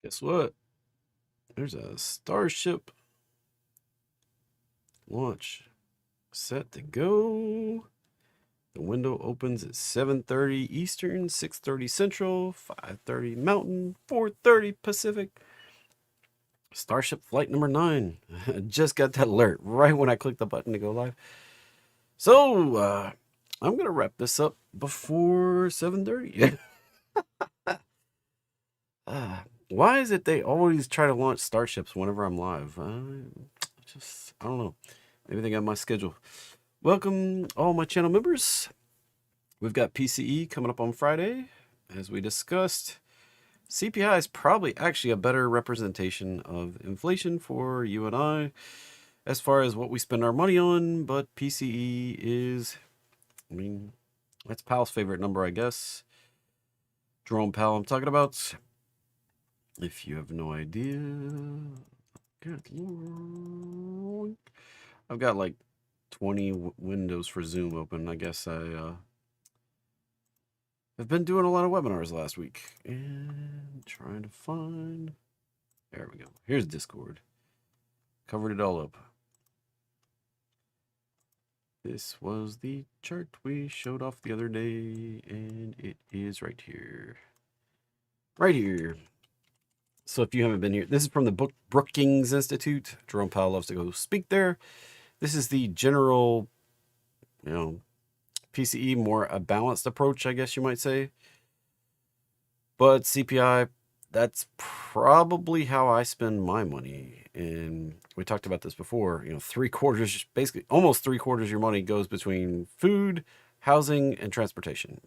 Guess what? There's a Starship launch set to go. The window opens at 7:30 Eastern, 6:30 Central, 5:30 Mountain, 4:30 Pacific. Starship flight number 9. I just got that alert right when I clicked the button to go live. So, I'm going to wrap this up before 7:30. Why is it they always try to launch Starships whenever I'm live? I don't know. Maybe they got my schedule. Welcome, all my channel members. We've got PCE coming up on Friday. As we discussed, CPI is probably actually a better representation of inflation for you and I as far as what we spend our money on, but PCE is, I mean, that's Powell's favorite number, I guess. Jerome Powell I'm talking about. If you have no idea, good Lord. I've got like 20 windows for Zoom open. I guess I've been doing a lot of webinars last week and trying to find, there we go. Here's Discord. Covered it all up. This was the chart we showed off the other day, and it is right here. Right here. So if you haven't been here, this is from the Brookings Institute. Jerome Powell loves to go speak there. This is the general, PCE, more a balanced approach, I guess you might say. But CPI, that's probably how I spend my money. And we talked about this before. 3/4, basically almost 3/4 of your money goes between food, housing, and transportation.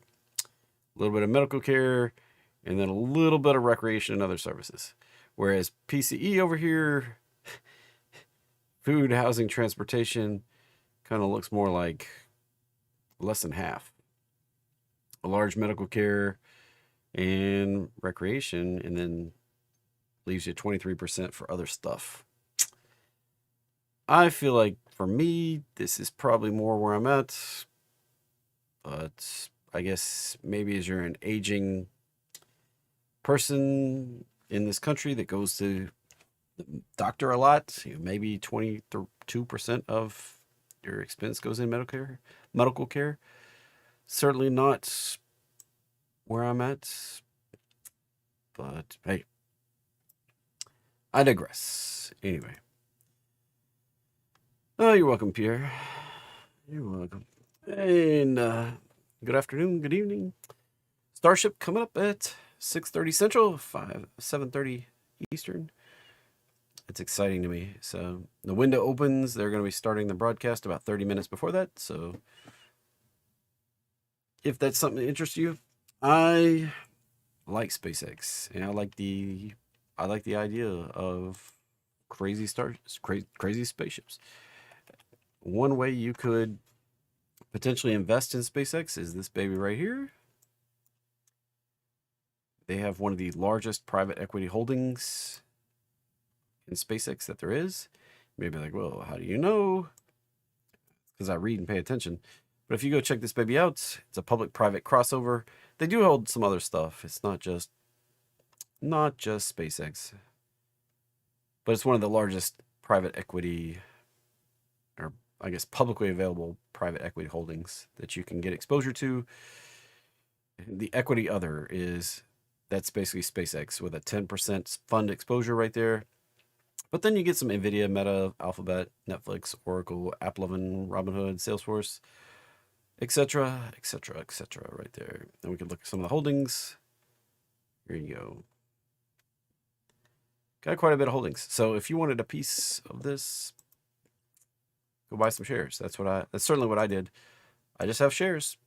A little bit of medical care, and then a little bit of recreation and other services. Whereas PCE over here, food, housing, transportation, kind of looks more like less than half. A large medical care and recreation, and then leaves you 23% for other stuff. I feel like for me, this is probably more where I'm at. But I guess maybe as you're an aging person in this country that goes to the doctor a lot, maybe 22% of your expense goes in medical care. Certainly not where I'm at, but hey, I digress. Anyway. Oh, you're welcome, Pierre. You're welcome. And good afternoon, good evening. Starship coming up at 6:30 Central, 7:30 Eastern. It's exciting to me. So the window opens. They're going to be starting the broadcast about 30 minutes before that. So if that's something that interests you, I like SpaceX, and I like the idea of crazy spaceships. One way you could potentially invest in SpaceX is this baby right here. They have one of the largest private equity holdings in SpaceX that there is. Maybe like, well, how do you know? Because I read and pay attention. But if you go check this baby out, it's a public-private crossover. They do hold some other stuff. It's not just SpaceX. But it's one of the largest private equity, or I guess publicly available private equity holdings that you can get exposure to. The equity other that's basically SpaceX with a 10% fund exposure right there. But then you get some NVIDIA, Meta, Alphabet, Netflix, Oracle, Apple, Robinhood, Salesforce, etc., etc., etc. right there. And we can look at some of the holdings. Here you go. Got quite a bit of holdings. So if you wanted a piece of this, go buy some shares. That's certainly what I did. I just have shares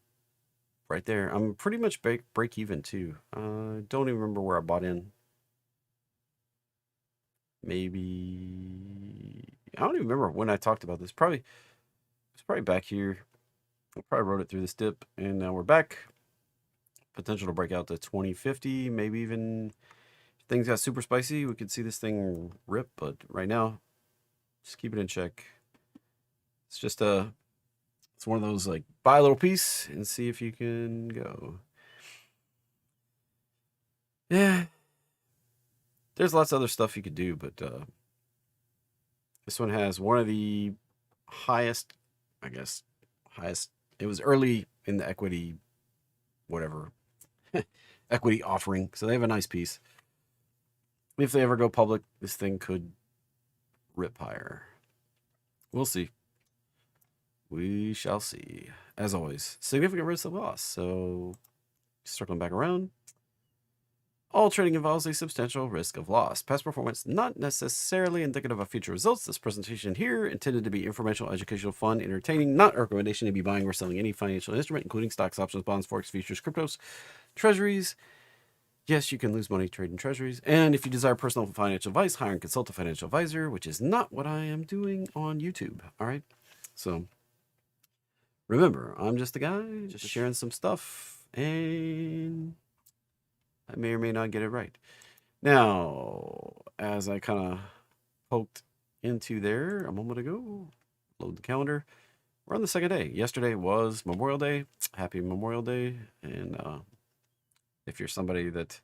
right there. I'm pretty much break even too. Don't even remember where I bought in. Maybe I don't even remember when I talked about this. It's probably back here. I probably wrote it through this dip, and now we're back. Potential to break out to 2050, maybe even if things got super spicy, we could see this thing rip. But right now, just keep it in check. It's just it's one of those like buy a little piece and see if you can go. Yeah. There's lots of other stuff you could do, but this one has one of the highest, I guess, highest. It was early in the equity, whatever, equity offering. So they have a nice piece. If they ever go public, this thing could rip higher. We'll see. We shall see. As always, significant risk of loss. So circling back around. All trading involves a substantial risk of loss. Past performance not necessarily indicative of future results. This presentation here intended to be informational, educational, fun, entertaining, not a recommendation to be buying or selling any financial instrument, including stocks, options, bonds, forex, futures, cryptos, treasuries. Yes, you can lose money trading treasuries. And if you desire personal financial advice, hire and consult a financial advisor, which is not what I am doing on YouTube. All right. So remember, I'm just a guy just sharing some stuff, and I may or may not get it right. Now, as I kind of poked into there a moment ago, load the calendar. We're on the second day. Yesterday was Memorial Day. Happy Memorial Day. And if you're somebody that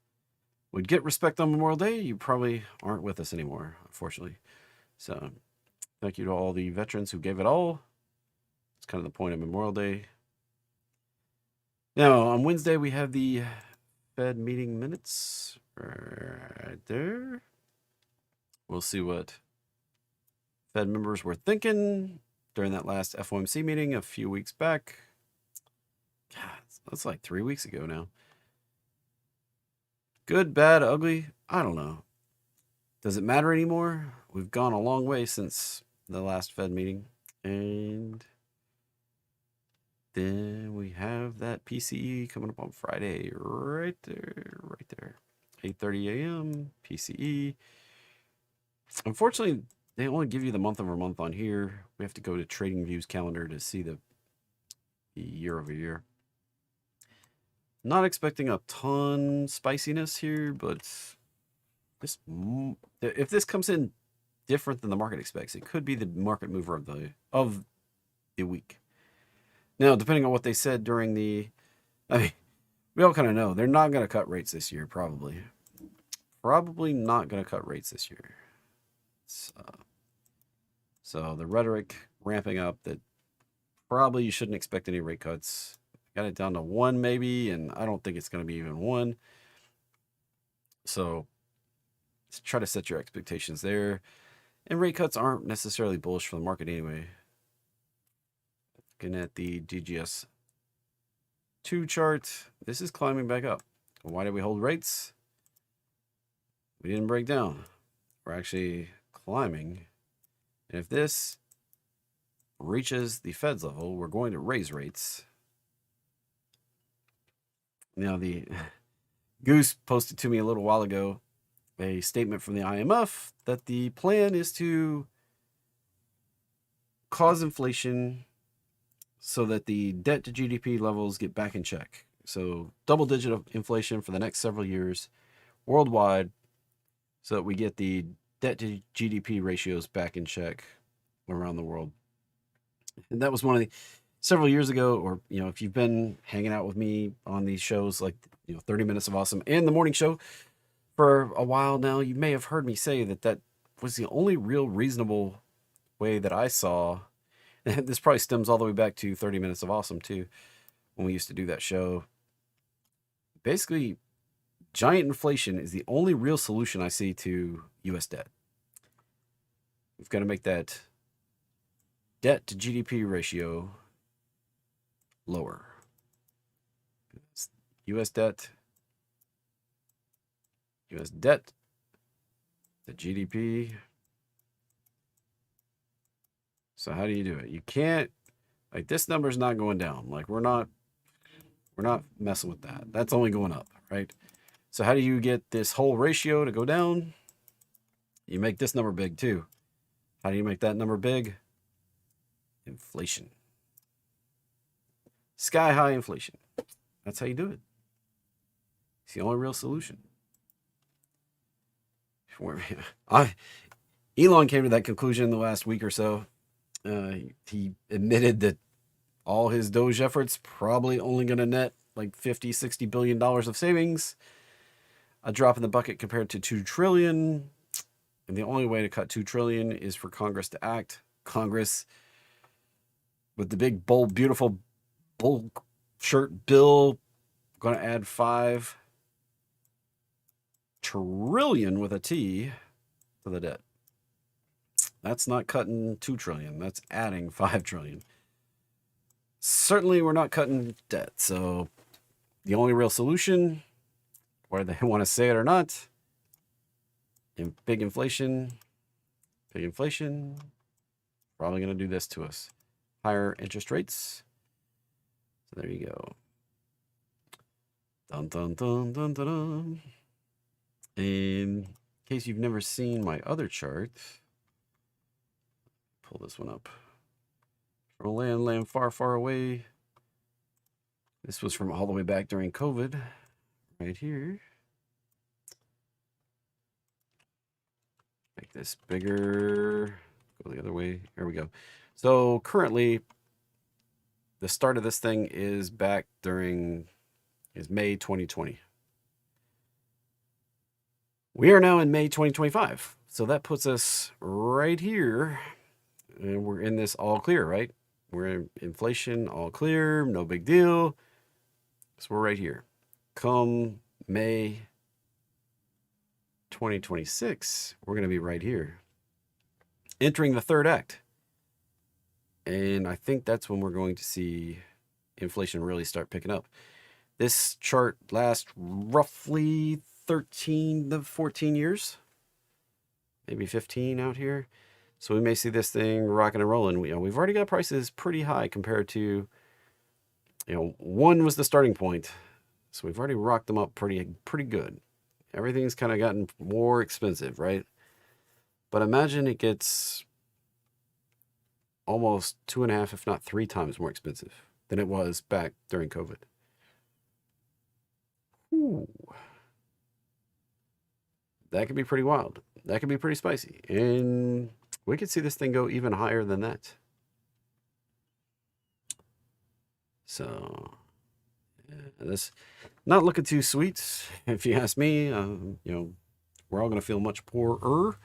would get respect on Memorial Day, you probably aren't with us anymore, unfortunately. So thank you to all the veterans who gave it all. It's kind of the point of Memorial Day. Now, on Wednesday, we have the Fed meeting minutes right there. We'll see what Fed members were thinking during that last FOMC meeting a few weeks back. God, that's like 3 weeks ago now. Good, bad, ugly, I don't know. Does it matter anymore? We've gone a long way since the last Fed meeting. And then we have that PCE coming up on Friday, right there, 8:30 a.m. PCE. Unfortunately, they only give you the month over month on here. We have to go to TradingView's calendar to see the year over year. Not expecting a ton spiciness here, but this, if this comes in different than the market expects, it could be the market mover of the week. Now, depending on what they said during the, I mean, we all kind of know they're not going to cut rates this year, probably. Probably not going to cut rates this year. So the rhetoric ramping up that probably you shouldn't expect any rate cuts. Got it down to 1 maybe, and I don't think it's going to be even 1. So let's try to set your expectations there. And rate cuts aren't necessarily bullish for the market anyway. Looking at the DGS 2 chart, this is climbing back up. Why did we hold rates? We didn't break down. We're actually climbing. And if this reaches the Fed's level, we're going to raise rates. Now, the Goose posted to me a little while ago a statement from the IMF that the plan is to cause inflation so that the debt to GDP levels get back in check. So double-digit inflation for the next several years worldwide so that we get the debt to GDP ratios back in check around the world. And that was one of the several years ago, or, if you've been hanging out with me on these shows like, 30 Minutes of Awesome and the morning show for a while now, you may have heard me say that was the only real reasonable way that I saw. And this probably stems all the way back to 30 Minutes of Awesome too, when we used to do that show. Basically, giant inflation is the only real solution I see to U.S. debt. We've got to make that debt to GDP ratio lower. U.S. debt to GDP. So how do you do it? You can't, like, this number's not going down. Like, we're not messing with that. That's only going up, right? So how do you get this whole ratio to go down? You make this number big too. How do you make that number big? Inflation. Sky high inflation. That's how you do it. It's the only real solution. Elon came to that conclusion in the last week or so. He admitted that all his Doge efforts probably only going to net like $50, $60 billion of savings. a drop in the bucket compared to 2 trillion. And the only way to cut 2 trillion is for Congress to act. Congress, with the big, bold, beautiful bull shirt bill, going to add 5 trillion with a T to the debt. That's not cutting 2 trillion. That's adding 5 trillion. Certainly, we're not cutting debt. So the only real solution, whether they want to say it or not, big inflation, probably going to do this to us. Higher interest rates. So there you go. Dun, dun, dun, dun, dun, dun. In case you've never seen my other chart, pull this one up. From a land far, far away. This was from all the way back during COVID, right here. Make this bigger. Go the other way. Here we go. So currently, the start of this thing is back is May 2020. We are now in May 2025. So that puts us right here. And we're in this all clear, right? We're in inflation, all clear, no big deal. So we're right here. Come May 2026, we're going to be right here. Entering the third act. And I think that's when we're going to see inflation really start picking up. This chart lasts roughly 13 to 14 years. Maybe 15 out here. So we may see this thing rocking and rolling. We've already got prices pretty high compared to, 1 was the starting point. So we've already rocked them up pretty good. Everything's kind of gotten more expensive, right? But imagine it gets almost 2.5, if not 3 times more expensive than it was back during COVID. Ooh. That could be pretty wild. That could be pretty spicy. And we could see this thing go even higher than that. So, this not looking too sweet, if you ask me. We're all going to feel much poorer.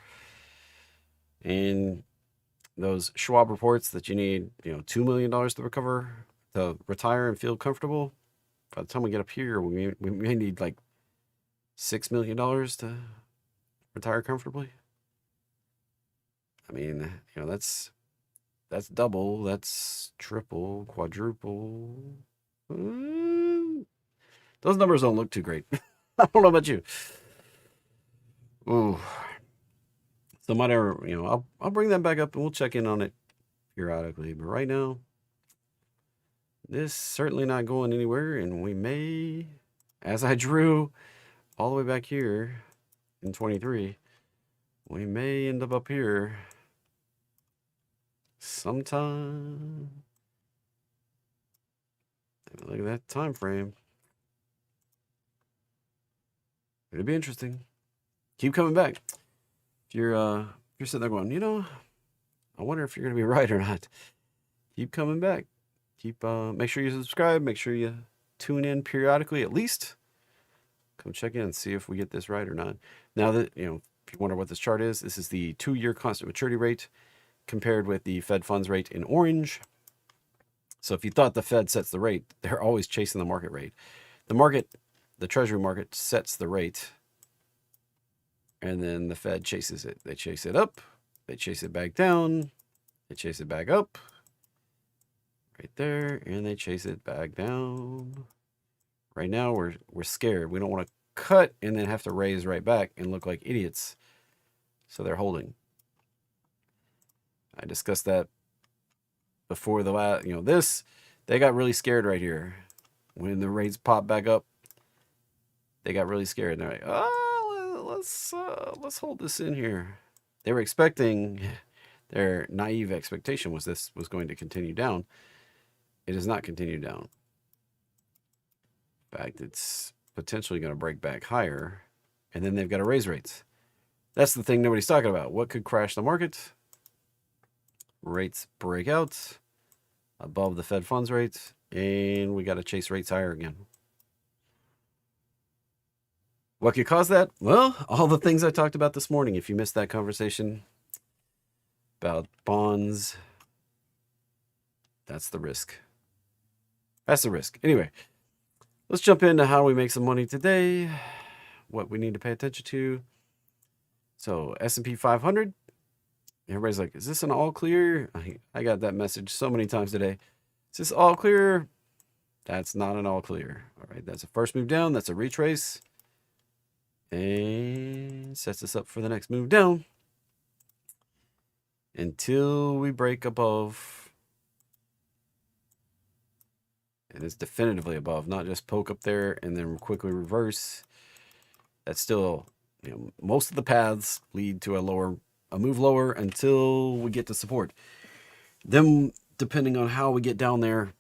And those Schwab reports that you need, $2 million to recover, to retire and feel comfortable. By the time we get up here, we may need like $6 million to retire comfortably. I mean, that's double, that's triple, quadruple. Those numbers don't look too great. I don't know about you. Ooh. So whatever, I'll bring that back up and we'll check in on it periodically. But right now, this certainly not going anywhere, and we may, as I drew all the way back here in 23, we may end up here sometime. Look at that time frame. It'll be interesting. Keep coming back. If you're sitting there going, I wonder if you're gonna be right or not. Keep coming back. Make sure you subscribe. Make sure you tune in periodically at least. Come check in and see if we get this right or not. Now that, if you wonder what this chart is, this is the 2-year constant maturity rate compared with the Fed funds rate in orange. So if you thought the Fed sets the rate, they're always chasing the market rate. The Treasury market sets the rate, and then the Fed chases it. They chase it up, they chase it back down, they chase it back up, right there, and they chase it back down. Right now, we're scared. We don't want to cut and then have to raise right back and look like idiots. So they're holding. I discussed that before the last, they got really scared right here. When the rates popped back up, they got really scared. And they're like, let's hold this in here. They were expecting, their naive expectation was this was going to continue down. It has not continued down. In fact, it's potentially going to break back higher, and then they've got to raise rates. That's the thing nobody's talking about. What could crash the market? Rates break out above the Fed funds rate, and we got to chase rates higher again. What could cause that? Well, all the things I talked about this morning. If you missed that conversation about bonds, that's the risk. That's the risk. Anyway, let's jump into how we make some money today, what we need to pay attention to. So S&P 500, everybody's like, is this an all clear? I got that message so many times today. Is this all clear? That's not an all clear. All right, that's a first move down. That's a retrace. And sets us up for the next move down until we break above. And it's definitively above, not just poke up there and then quickly reverse. That's still, most of the paths lead to a move lower until we get to support. Then, depending on how we get down there,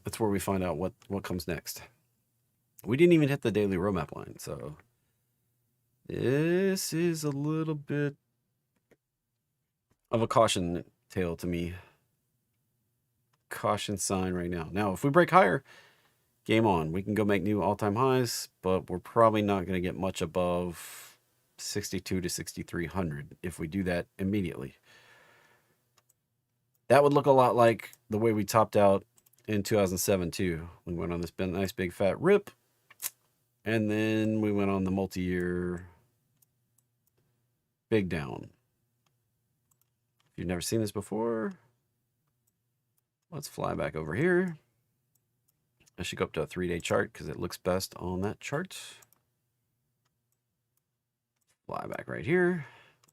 that's where we find out what comes next. We didn't even hit the daily roadmap line, so this is a little bit of a caution tale to me. Caution sign right now. Now, if we break higher, game on. We can go make new all-time highs, but we're probably not going to get much above 62 to 6,300 if we do that immediately. That would look a lot like the way we topped out in 2007 too. We went on this nice big fat rip, and then we went on the multi-year big down. If you've never seen this before, let's fly back over here. I should go up to a 3-day chart because it looks best on that chart. Fly back right here.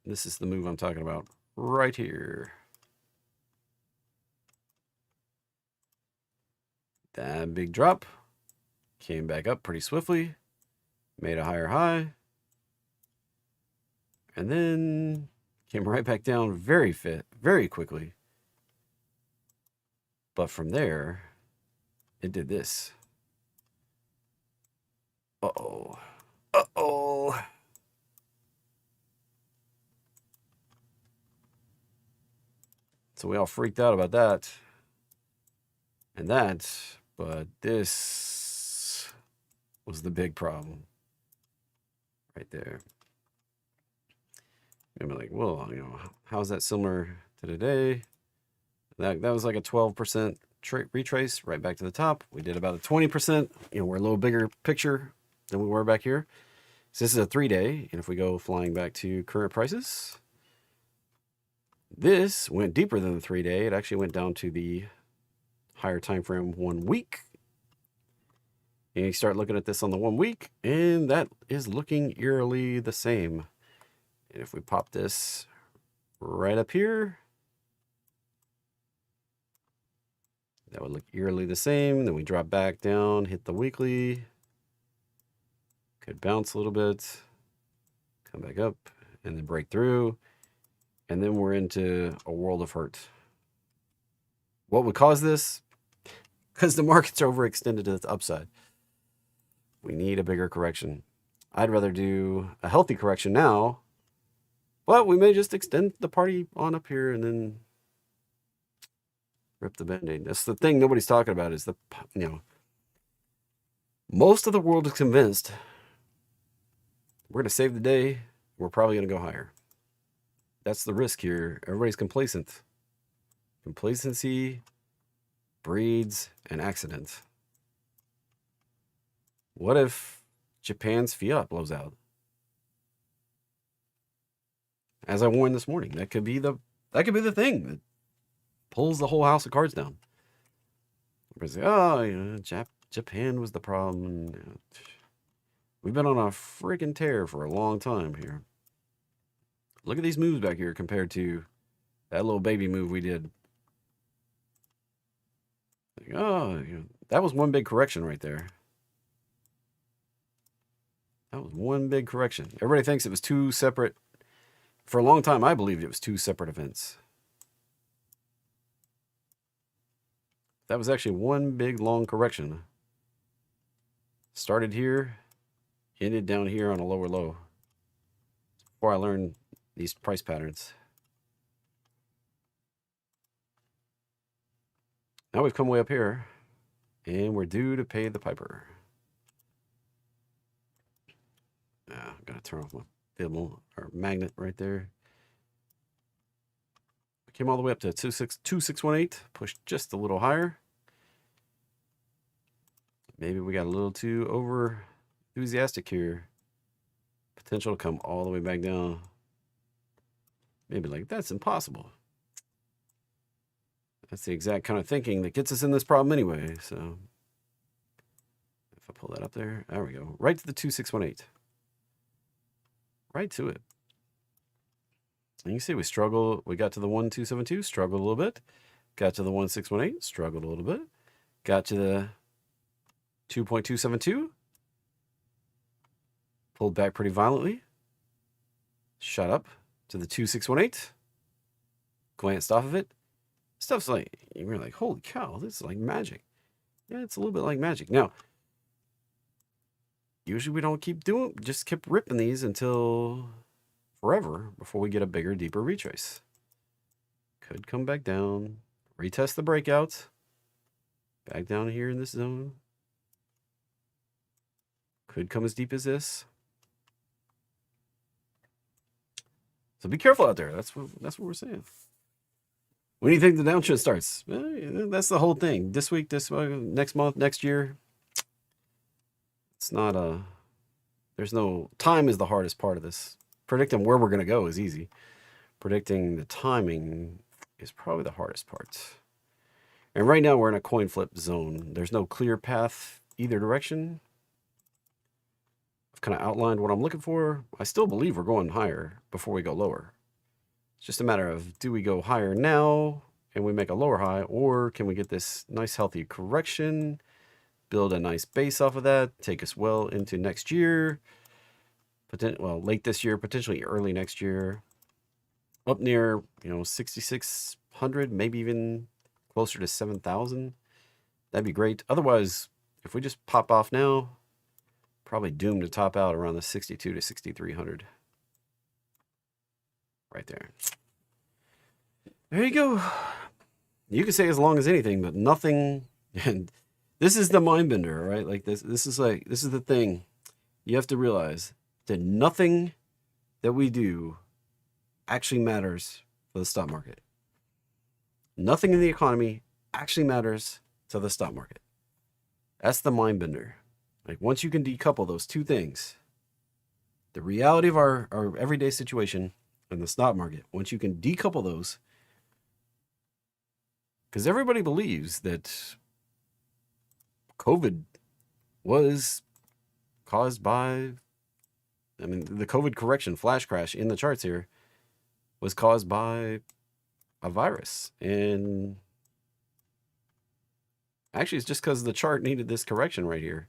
This is the move I'm talking about right here. That big drop came back up pretty swiftly, made a higher high, and then came right back down very quickly. But from there, it did this. Uh-oh. Uh-oh. So we all freaked out about that. And that, but this was the big problem. Right there. And we're like, well, how's that similar to today? That was like a 12% retrace right back to the top. We did about a 20%. We're a little bigger picture than we were back here. So this is a 3-day, and if we go flying back to current prices, this went deeper than the 3-day. It actually went down to the higher time frame 1 week. And you start looking at this on the 1 week, and that is looking eerily the same. And if we pop this right up here, that would look eerily the same. Then we drop back down, hit the weekly. Could bounce a little bit, come back up, and then break through. And then we're into a world of hurt. What would cause this? Because the market's overextended to its upside. We need a bigger correction. I'd rather do a healthy correction now, but we may just extend the party on up here and then rip the Band-Aid. That's the thing nobody's talking about is most of the world is convinced we're going to save the day. We're probably going to go higher. That's the risk here. Everybody's complacent. Complacency breeds an accident. What if Japan's fiat blows out? As I warned this morning, that could be the thing that pulls the whole house of cards down. Everybody's like, Japan was the problem. We've been on a freaking tear for a long time here. Look at these moves back here compared to that little baby move we did. Like, that was one big correction right there. That was one big correction. Everybody thinks it was two separate. For a long time, I believed it was two separate events. That was actually one big long correction. Started here, ended down here on a lower low. Before I learned these price patterns. Now we've come way up here, and we're due to pay the piper. Gotta turn off my Fibble or magnet right there. Came all the way up to 2618, pushed just a little higher. Maybe we got a little too over enthusiastic here. Potential to come all the way back down. Maybe like, that's impossible. That's the exact kind of thinking that gets us in this problem anyway. So if I pull that up there we go. Right to the 2618. Right to it. And you see we struggle. We got to the 1272, struggled a little bit. Got to the 1618, struggled a little bit. Got to the 2.272. Pulled back pretty violently. Shot up to the 2618. Glanced off of it. Stuff's like, you're like, holy cow, this is like magic. Yeah, it's a little bit like magic. Now, usually we don't just keep ripping these until forever before we get a bigger, deeper retrace. Could come back down, retest the breakout, back down here in this zone. Could come as deep as this. So be careful out there. That's what we're saying. When do you think the downtrend starts? That's the whole thing. This week, next month, next year. It's not there's no, time is the hardest part of this. Predicting where we're going to go is easy. Predicting the timing is probably the hardest part. And right now we're in a coin flip zone. There's no clear path either direction. I've kind of outlined what I'm looking for. I still believe we're going higher before we go lower. It's just a matter of, do we go higher now and we make a lower high, or can we get this nice healthy correction, build a nice base off of that, take us well into next year, late this year, potentially early next year, up near 6,600, maybe even closer to 7,000. That'd be great. Otherwise, if we just pop off now, probably doomed to top out around the 62 to 6,300. Right there. There you go. You can say as long as anything, but nothing. And this is the mind bender, right? Like this is the thing. You have to realize that nothing that we do actually matters for the stock market. Nothing in the economy actually matters to the stock market. That's the mind bender. Like once you can decouple those two things, the reality of our everyday situation and the stock market, once you can decouple those, because everybody believes that COVID was caused by, the COVID correction flash crash in the charts here was caused by a virus. And actually, it's just because the chart needed this correction right here.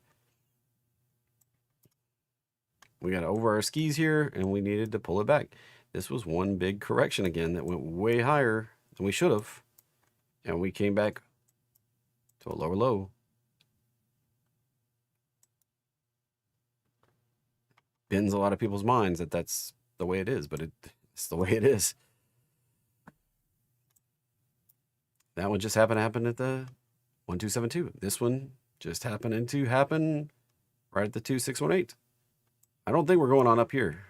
We got over our skis here and we needed to pull it back. This was one big correction again that went way higher than we should have. And we came back to a lower low. Bends a lot of people's minds that that's the way it is, but it's the way it is. That one just happened to happen at the 1272. This one just happened to happen right at the 2618. I don't think we're going on up here.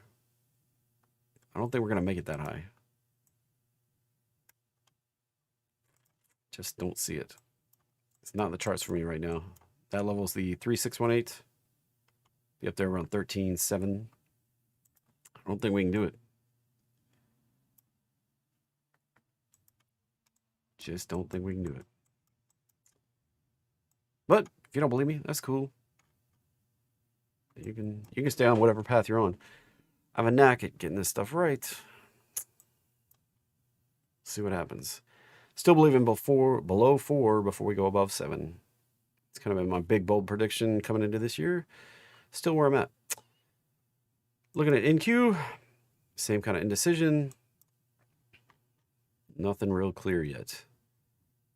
I don't think we're going to make it that high. Just don't see it. It's not in the charts for me right now. That level is the 3618. Be up there around 13.7. I don't think we can do it. Just don't think we can do it. But if you don't believe me, that's cool. You can stay on whatever path you're on. I have a knack at getting this stuff right. See what happens. Still believing below 4 before we go above 7. It's kind of been my big bold prediction coming into this year. Still where I'm at. Looking at NQ, same kind of indecision. Nothing real clear yet.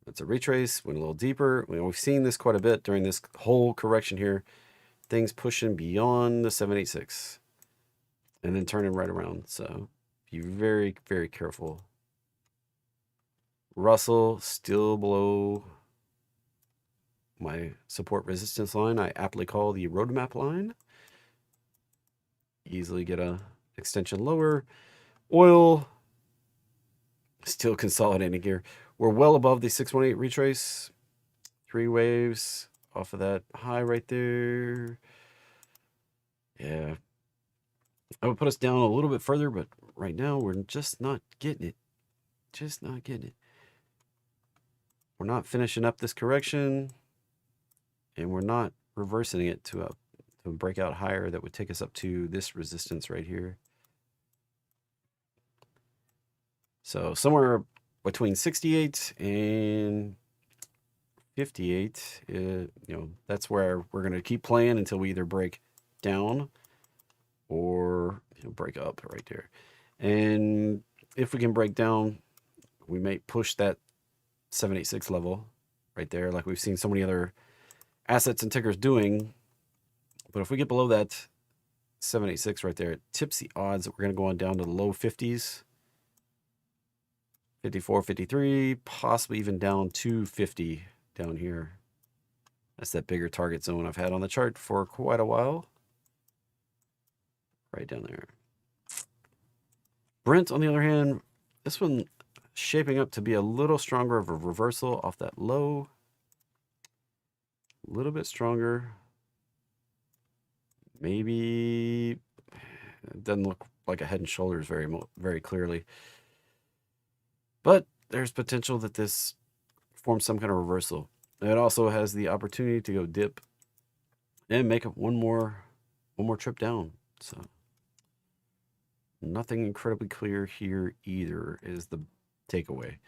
It's a retrace, went a little deeper. We've seen this quite a bit during this whole correction here. Things pushing beyond the 786 and then turning right around. So be very, very careful. Russell still below my support resistance line. I aptly call the roadmap line. easily get a extension lower. Oil still consolidating here. We're well above the 618 retrace. 3 waves off of that high right there. Yeah. I would put us down a little bit further, but right now we're just not getting it. Just not getting it. We're not finishing up this correction, and we're not reversing it to a breakout higher that would take us up to this resistance right here. So somewhere between 68 and 58, that's where we're going to keep playing until we either break down or break up right there. And if we can break down, we may push that 786 level right there, like we've seen so many other assets and tickers doing. But if we get below that 786 right there, it tips the odds that we're going to go on down to the low 50s. 54, 53, possibly even down to 50 down here. That's that bigger target zone I've had on the chart for quite a while. Right down there. Brent, on the other hand, this one shaping up to be a little stronger of a reversal off that low. A little bit stronger. Maybe it doesn't look like a head and shoulders very clearly. But there's potential that this forms some kind of reversal. It also has the opportunity to go dip and make up one more trip down. So nothing incredibly clear here either is the takeaway.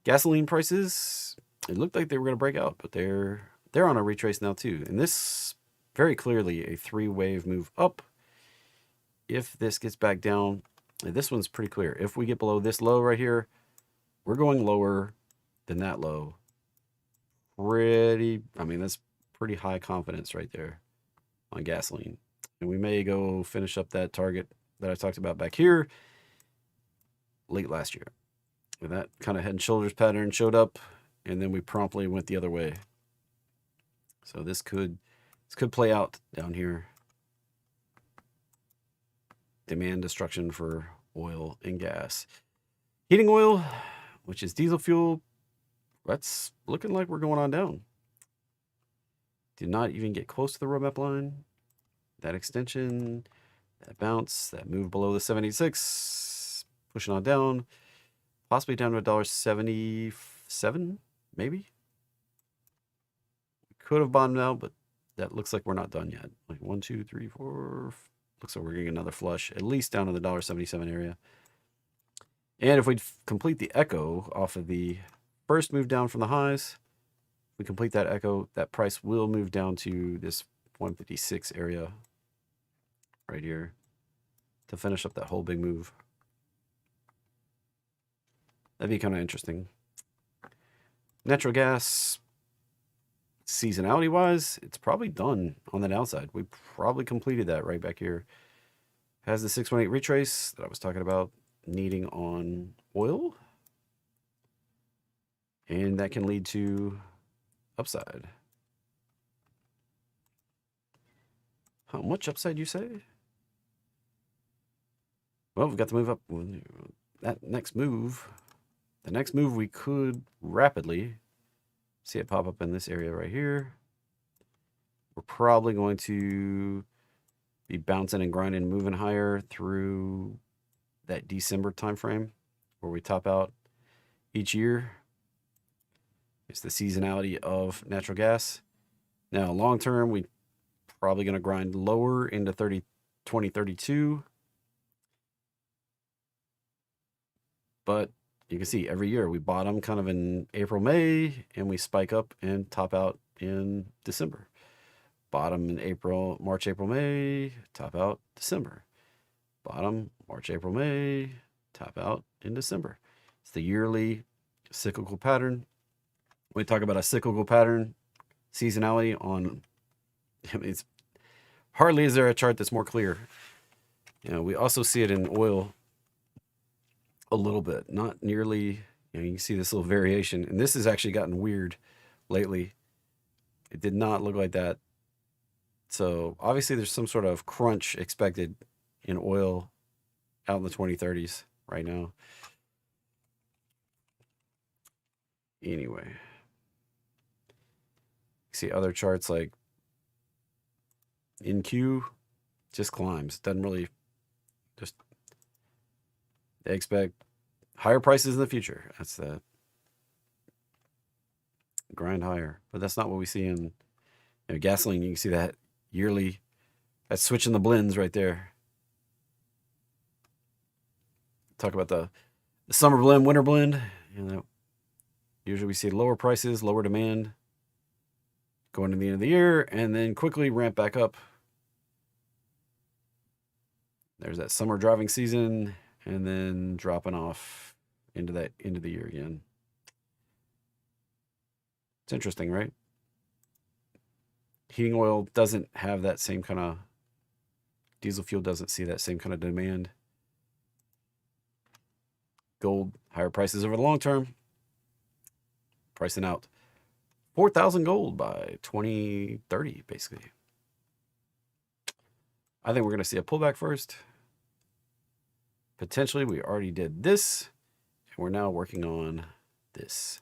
Gasoline prices, it looked like they were going to break out, but they're on a retrace now too. And this very clearly a 3-wave move up. If this gets back down, this one's pretty clear. If we get below this low right here, we're going lower than that low. That's pretty high confidence right there on gasoline. And we may go finish up that target that I talked about back here late last year. And that kind of head and shoulders pattern showed up, and then we promptly went the other way. So this could play out down here. Demand destruction for oil and gas. Heating oil, which is diesel fuel, that's looking like we're going on down. Did not even get close to the roadmap line. That extension, that bounce, that move below the 786, pushing on down, possibly down to $1.77, maybe. Could have bottomed out, but that looks like we're not done yet. Like 1, 2, 3, 4. Looks like we're getting another flush, at least down to the $1.77 area. And if we complete the echo off of the first move down from the highs, we complete that echo, that price will move down to this 156 area right here to finish up that whole big move. That'd be kind of interesting. Natural gas, seasonality wise, it's probably done on the downside. We probably completed that right back here. Has the 618 retrace that I was talking about needing on oil, and that can lead to upside. How much upside you say? Well, we've got to move up. That next move, the next move we could rapidly see it pop up in this area right here. We're probably going to be bouncing and grinding, moving higher through that December timeframe where we top out each year. It's the seasonality of natural gas. Now, long term, we probably going to grind lower into 2032. But you can see every year we bottom kind of in April, May, and we spike up and top out in December. Bottom in April, March, April, May, top out December. Bottom, March, April, May, top out in December. It's the yearly cyclical pattern. When we talk about a cyclical pattern, seasonality on, it's hardly is there a chart that's more clear. We also see it in oil a little bit, not nearly. You can see this little variation, and this has actually gotten weird lately. It did not look like that. So obviously there's some sort of crunch expected, in oil out in the 2030s right now. Anyway, see other charts like NQ just climbs. Doesn't really, just, they expect higher prices in the future. That's the grind higher. But that's not what we see in gasoline. You can see that yearly, that's switching the blends right there. Talk about the summer blend, winter blend. Usually we see lower prices, lower demand going to the end of the year, and then quickly ramp back up. There's that summer driving season, and then dropping off into that end of the year again. It's interesting, right? Heating oil doesn't have that same kind of, diesel fuel doesn't see that same kind of demand. Gold, higher prices over the long term. Pricing out 4,000 gold by 2030, basically. I think we're going to see a pullback first. Potentially, we already did this, and we're now working on this.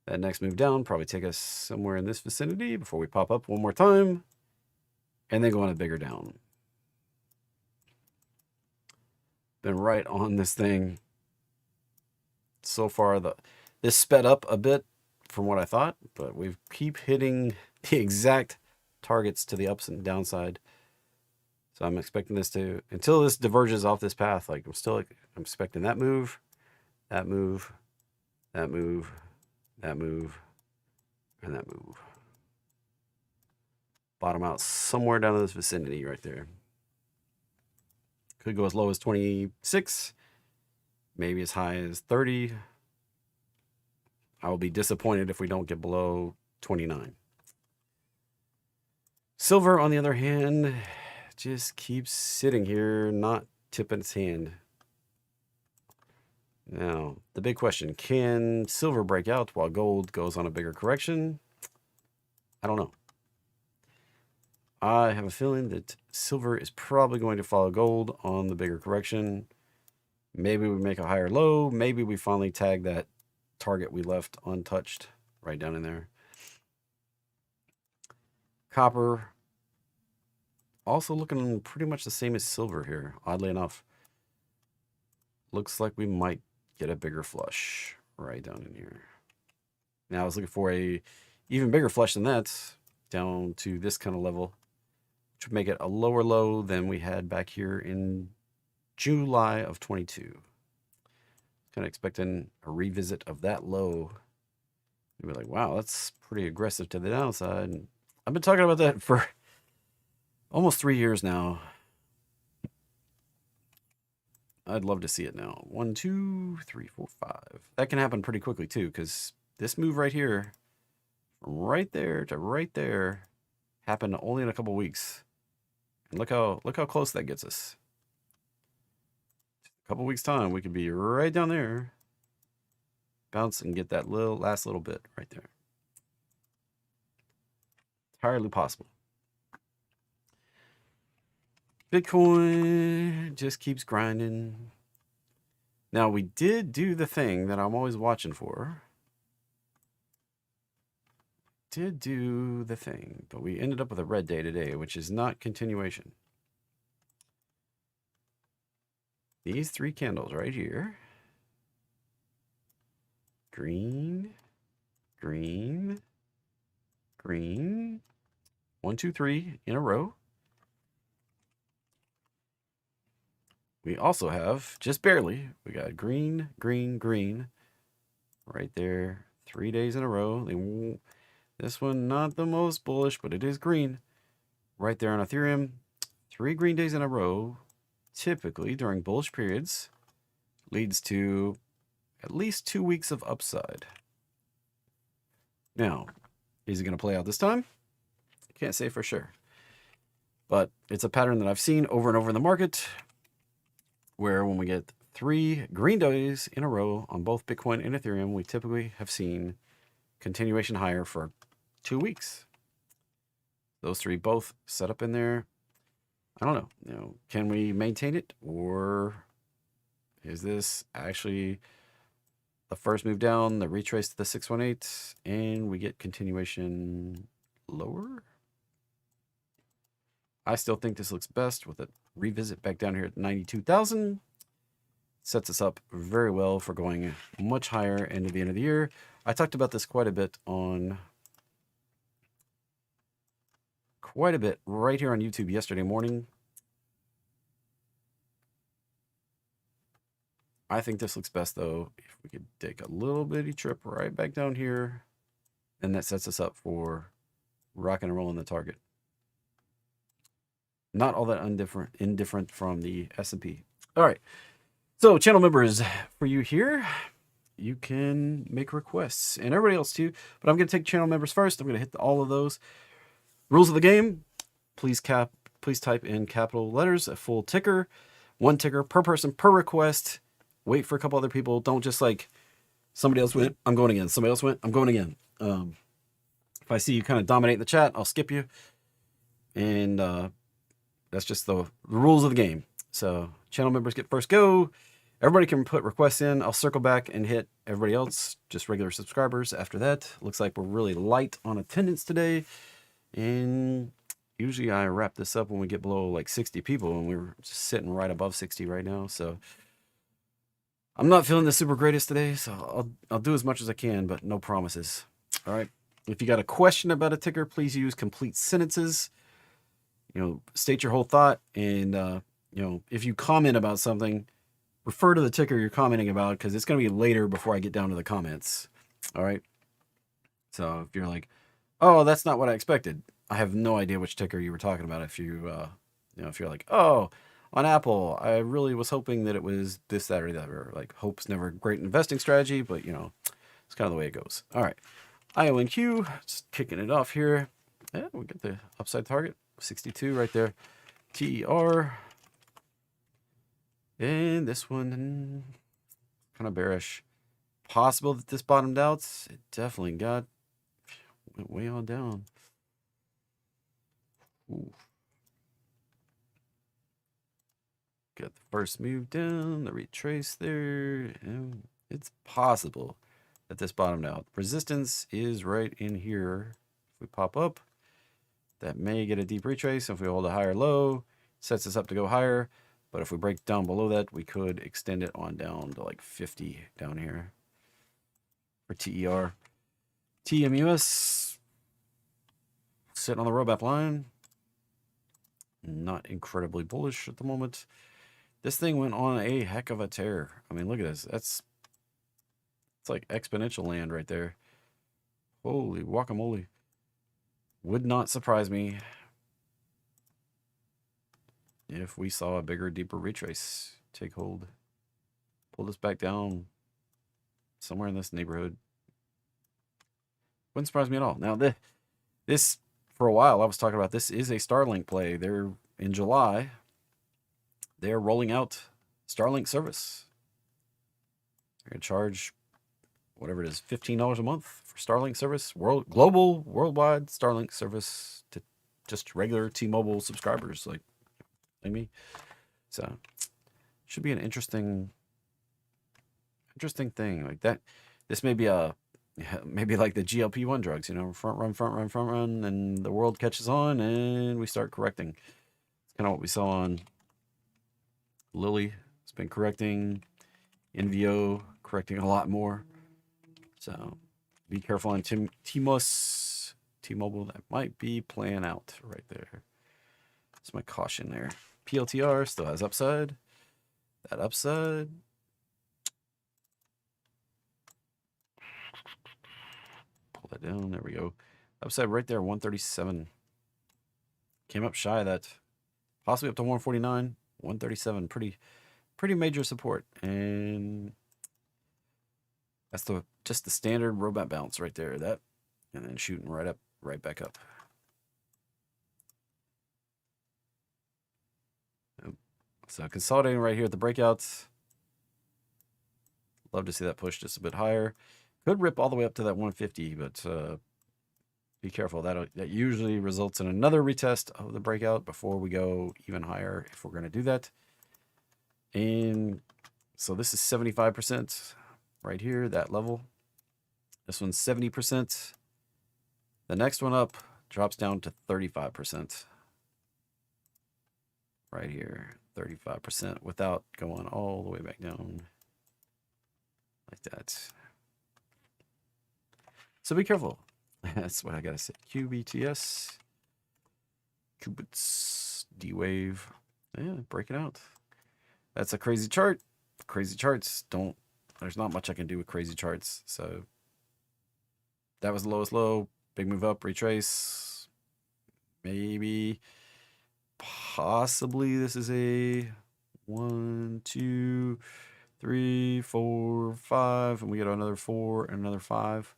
That next move down probably take us somewhere in this vicinity before we pop up one more time, and then go on a bigger down. Been right on this thing so far. This sped up a bit from what I thought, but we keep hitting the exact targets to the ups and downside. So I'm expecting this to, until this diverges off this path, like I'm expecting that move, that move, that move, that move, and that move. Bottom out somewhere down in this vicinity right there. Could go as low as 26, maybe as high as 30. I will be disappointed if we don't get below 29. Silver, on the other hand, just keeps sitting here, not tipping its hand. Now, the big question, can silver break out while gold goes on a bigger correction? I don't know. I have a feeling that silver is probably going to follow gold on the bigger correction. Maybe we make a higher low. Maybe we finally tag that target we left untouched right down in there. Copper, also looking pretty much the same as silver here, oddly enough. Looks like we might get a bigger flush right down in here. Now I was looking for a even bigger flush than that, down to this kind of level, which would make it a lower low than we had back here in July of 22. Kind of expecting a revisit of that low. You'd be like, wow, that's pretty aggressive to the downside. And I've been talking about that for almost 3 years now. I'd love to see it now. 1, 2, 3, 4, 5. That can happen pretty quickly too, because this move right here, from right there to right there, happened only in a couple weeks. And look how close that gets us. A couple weeks time, we could be right down there, bounce and get that last little bit right there. Entirely possible. Bitcoin just keeps grinding. Now, we did do the thing that I'm always watching for. Did do the thing, but we ended up with a red day today, which is not continuation. These 3 candles right here. Green, green, green. 1, 2, 3 in a row. We also have, just barely, we got green, green, green right there. 3 days in a row. This one, not the most bullish, but it is green. Right there on Ethereum. 3 green days in a row, typically during bullish periods, leads to at least 2 weeks of upside. Now, is it going to play out this time? Can't say for sure. But it's a pattern that I've seen over and over in the market, where when we get 3 green days in a row on both Bitcoin and Ethereum, we typically have seen continuation higher for 2 weeks. Those 3 both set up in there. I don't know. Can we maintain it, or is this actually the first move down, the retrace to the 618, and we get continuation lower? I still think this looks best with a revisit back down here at 92,000. Sets us up very well for going much higher into the end of the year. I talked about this quite a bit right here on YouTube yesterday morning. I think this looks best, though, if we could take a little bitty trip right back down here, and that sets us up for rocking and rolling the target. Not all that indifferent from the S&P. All right. So, channel members, for you here, you can make requests, and everybody else too. But I'm going to take channel members first. I'm going to hit all of those. Rules of the game: please type in capital letters, a full ticker, one ticker per person per request. Wait for a couple other people. Don't just like somebody else went, I'm going again. Somebody else went, I'm going again. If I see you kind of dominate the chat, I'll skip you. And that's just the rules of the game. So channel members get first go. Everybody can put requests in. I'll circle back and hit everybody else, just regular subscribers after that. Looks like we're really light on attendance today. And usually I wrap this up when we get below like 60 people, and we're just sitting right above 60 right now. So I'm not feeling the super greatest today, so I'll do as much as I can, but no promises. All right. If you got a question about a ticker, please use complete sentences. State your whole thought, and if you comment about something, refer to the ticker you're commenting about, because it's going to be later before I get down to the comments. All right. So if you're like, oh, that's not what I expected, I have no idea which ticker you were talking about. If you, if you're like, oh, on Apple, I really was hoping that it was this, that, or that, or like hope's never a great investing strategy, but it's kind of the way it goes. All right. IONQ, just kicking it off here. Yeah, we get the upside target, 62 right there. TER. And this one, kind of bearish. Possible that this bottomed out. It definitely went way on down. Ooh. Got the first move down, the retrace there. And it's possible that this bottomed out. Resistance is right in here. If we pop up, that may get a deep retrace. If we hold a higher low, sets us up to go higher. But if we break down below that, we could extend it on down to like 50 down here for TER. TMUS, sitting on the roadmap line. Not incredibly bullish at the moment. This thing went on a heck of a tear. I mean, look at this. It's like exponential land right there. Holy guacamole. Would not surprise me if we saw a bigger, deeper retrace take hold. Pull this back down somewhere in this neighborhood. Wouldn't surprise me at all. Now, this for a while, I was talking about, this is a Starlink play. They're in July. They're rolling out Starlink service. They're going to charge whatever it is, $15 a month for Starlink service. Worldwide Starlink service to just regular T-Mobile subscribers like me. So should be an interesting thing like that. This may be maybe like the GLP-1 drugs, front run, and the world catches on and we start correcting. It's kind of what we saw on Lilly. It's been correcting. NVO correcting a lot more. So be careful on T-Mobile. That might be playing out right there. That's my caution there. PLTR still has upside. That upside. Pull that down. There we go. Upside right there, 137. Came up shy of that. Possibly up to 149. 137. Pretty major support. And that's just the standard roadmap bounce right there. That, and then shooting right back up. So consolidating right here at the breakouts. Love to see that push just a bit higher. Could rip all the way up to that 150, but be careful. That usually results in another retest of the breakout before we go even higher if we're going to do that. And so this is 75% right here, that level. This one's 70%. The next one up drops down to 35% right here, 35% without going all the way back down like that. So be careful. That's what I gotta say. QBTS, Qubits, D-Wave. Yeah, break it out. That's a crazy chart. Crazy charts there's not much I can do with crazy charts. So that was the lowest low. Big move up, retrace. Maybe, possibly this is a 1, 2, 3, 4, 5, and we get another 4 and another 5.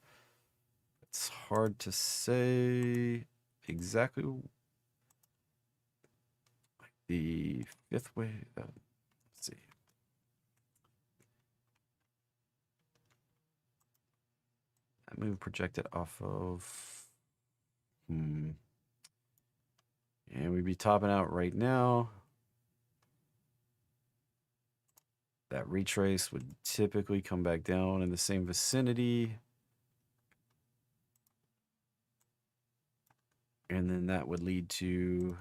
It's hard to say exactly. The fifth way. Let's see. That move projected off of. And we'd be topping out right now. That retrace would typically come back down in the same vicinity. And then that would lead to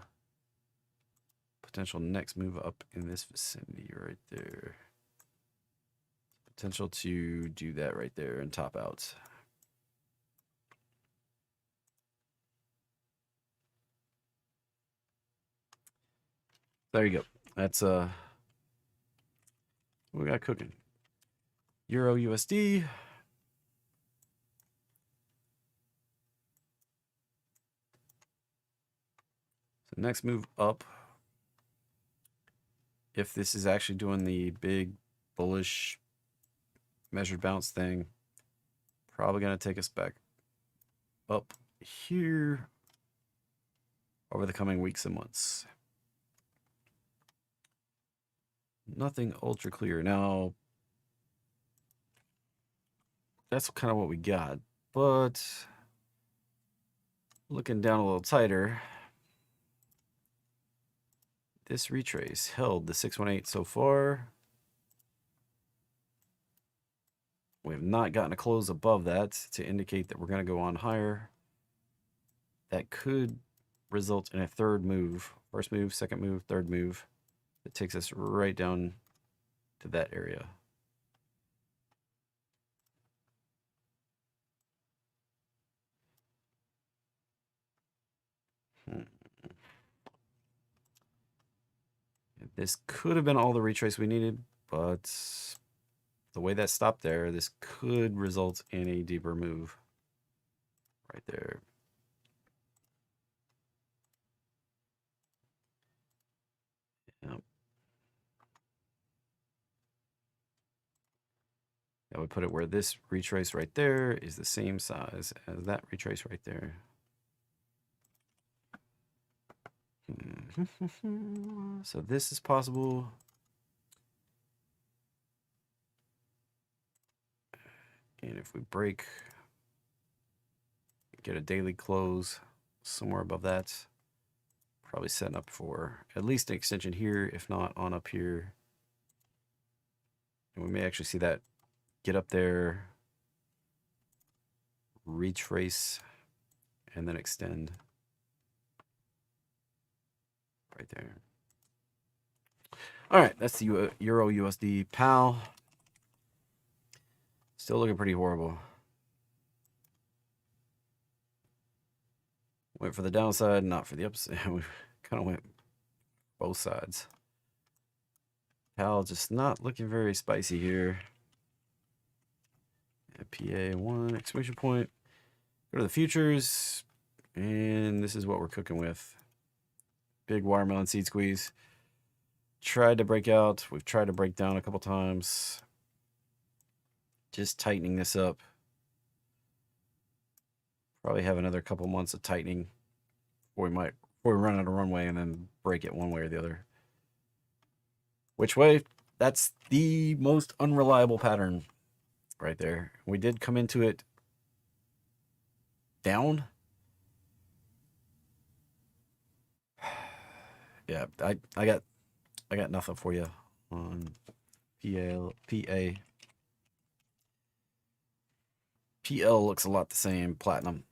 potential next move up in this vicinity right there. Potential to do that right there and top out. There you go. That's what we got cooking. Euro USD. So next move up. If this is actually doing the big bullish measured bounce thing, probably going to take us back up here over the coming weeks and months. Nothing ultra clear. Now, that's kind of what we got. But looking down a little tighter, this retrace held the 618 so far. We have not gotten a close above that to indicate that we're going to go on higher. That could result in a third move. First move, second move, third move. It takes us right down to that area. This could have been all the retrace we needed, but the way that stopped there, this could result in a deeper move right there. Yep. I would put it where this retrace right there is the same size as that retrace right there. So this is possible. And if we break, get a daily close somewhere above that, probably setting up for at least an extension here, if not on up here. And we may actually see that get up there, retrace, and then extend right there. All right, that's the Euro USD PAL. Still looking pretty horrible. Went for the downside, not for the upside. We kind of went both sides. PAL just not looking very spicy here. PA1 exclamation point. Go to the futures, and this is what we're cooking with. Big watermelon seed squeeze. Tried to break out. We've tried to break down a couple times. Just tightening this up. Probably have another couple months of tightening. Or we run out of runway and then break it one way or the other. Which way? That's the most unreliable pattern right there. We did come into it down, Yeah, I got nothing for you on PL. PL looks a lot the same. Platinum.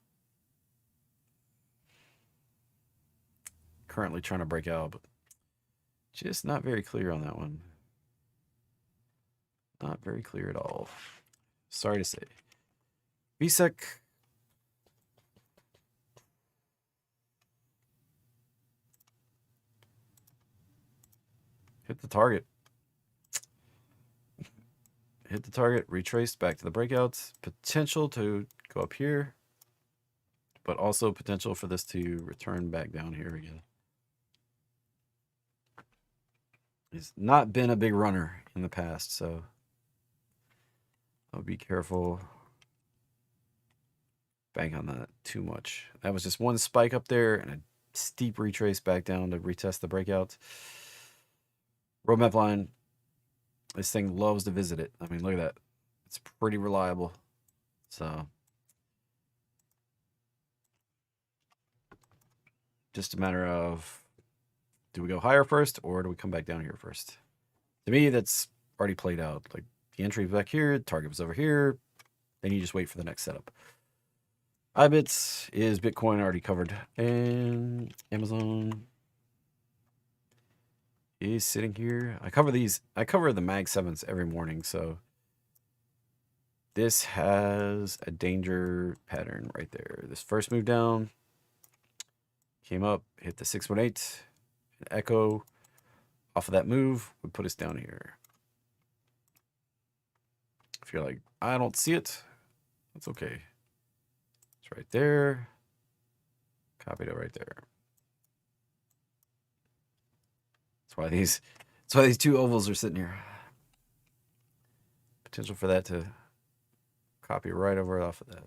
Currently trying to break out, but just not very clear on that one. Not very clear at all. Sorry to say. VSEC. Hit the target. Hit the target, retrace back to the breakouts. Potential to go up here, but also potential for this to return back down here again. He's not been a big runner in the past, so I'll be careful. Bank on that too much. That was just one spike up there and a steep retrace back down to retest the breakouts. Roadmap line. This thing loves to visit it. I mean, look at that. It's pretty reliable. So just a matter of, do we go higher first or do we come back down here first? To me, that's already played out. Like the entry was back here, target was over here. Then you just wait for the next setup. IBITS is Bitcoin already covered. And Amazon is sitting here. I cover the Mag 7s every morning, so this has a danger pattern right there. This first move down came up, hit the 618, an echo off of that move would put us down here. If you're like, I don't see it, that's okay. It's right there. Copied it right there. That's why these two ovals are sitting here. Potential for that to copy right over off of that.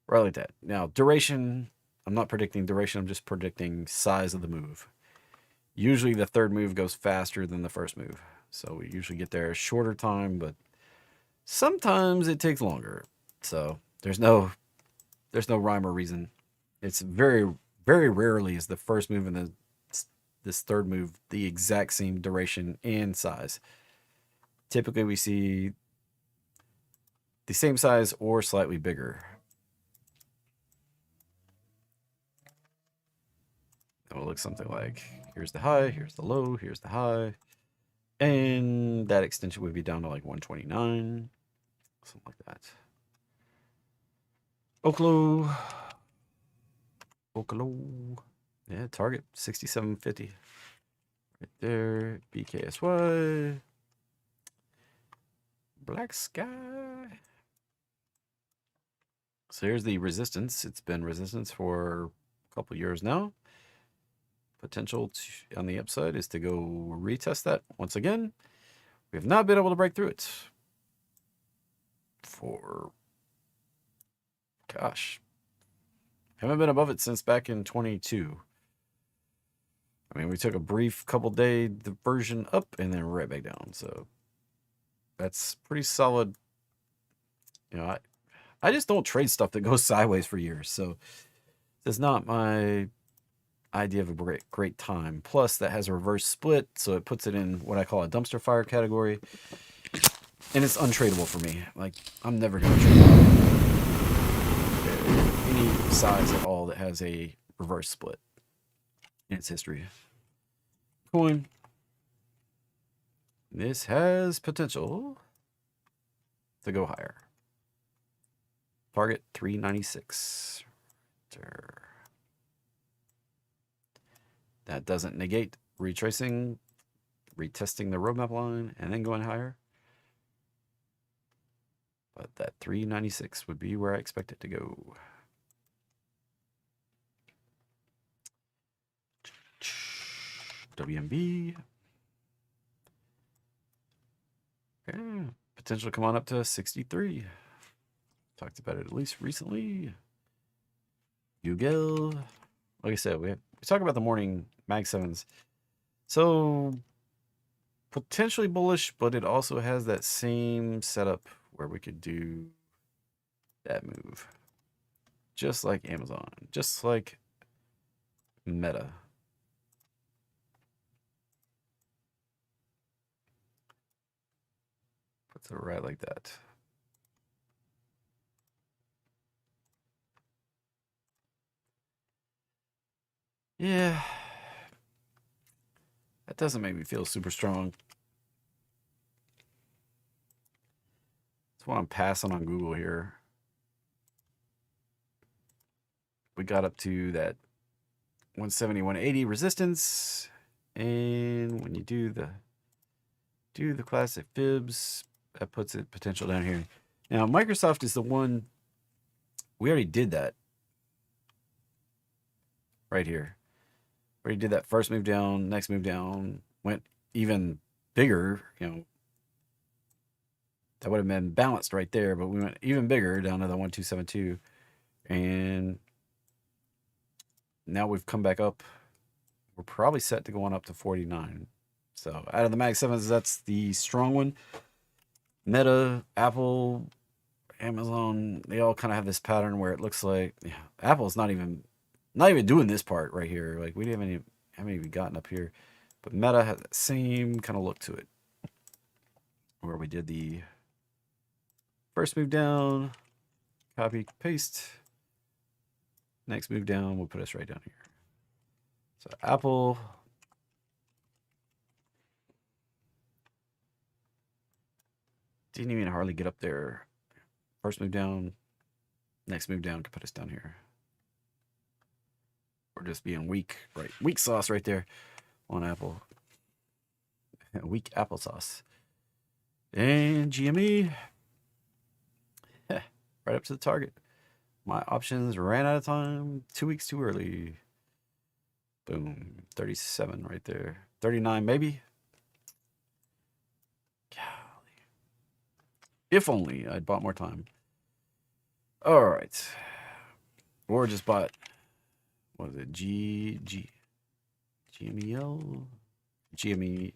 Right like that. Now, duration, I'm not predicting duration, I'm just predicting size of the move. Usually the third move goes faster than the first move. So we usually get there a shorter time, but sometimes it takes longer. So there's no rhyme or reason. It's very, very rarely is the first move and this third move the exact same duration and size. Typically we see the same size or slightly bigger. It will look something like, here's the high, here's the low, here's the high. And that extension would be down to like 129. Something like that. Oklo. Yeah, target 6750. Right there. BKSY. Black sky. So here's the resistance. It's been resistance for a couple years now. Potential on the upside is to go retest that once again. We have not been able to break through it for, gosh, haven't been above it since back in 22. I mean, we took a brief couple day diversion up and then right back down. So that's pretty solid. You know, I just don't trade stuff that goes sideways for years. So it's not my idea of a great time. Plus, that has a reverse split, so it puts it in what I call a dumpster fire category. And it's untradeable for me. Like, I'm never going to trade any size at all that has a reverse split in its history. Coin. This has potential to go higher. Target 396. That doesn't negate retracing, retesting the roadmap line, and then going higher. But that 396 would be where I expect it to go. WMB. Okay. Potential to come on up to 63. Talked about it at least recently. UGL. Like I said, we talk about the morning Mag 7s. So potentially bullish, but it also has that same setup where we could do that move. Just like Amazon, just like Meta. Puts it right like that. Yeah. That doesn't make me feel super strong. That's why I'm passing on Google here. We got up to that 170, 180 resistance. And when you do the classic fibs, that puts it potential down here. Now, Microsoft is the one, we already did that right here. We already did that first move down, next move down, went even bigger, you know. That would have been balanced right there, but we went even bigger down to the 1272. And now we've come back up. We're probably set to go on up to 49. So out of the Mag 7s, that's the strong one. Meta, Apple, Amazon, they all kind of have this pattern where it looks like Apple's not even doing this part right here. Like we haven't even gotten up here. But Meta has that same kind of look to it. Where we did the first move down, copy, paste. Next move down will put us right down here. So Apple didn't even hardly get up there. First move down, next move down could put us down here. We're just being weak, right? Weak sauce right there on Apple. Weak applesauce. And GME, right up to the target. My options ran out of time 2 weeks too early. Boom, 37 right there. 39 maybe. Golly. If only I'd bought more time. All right. Or just bought, what is it? GMEL? GMU?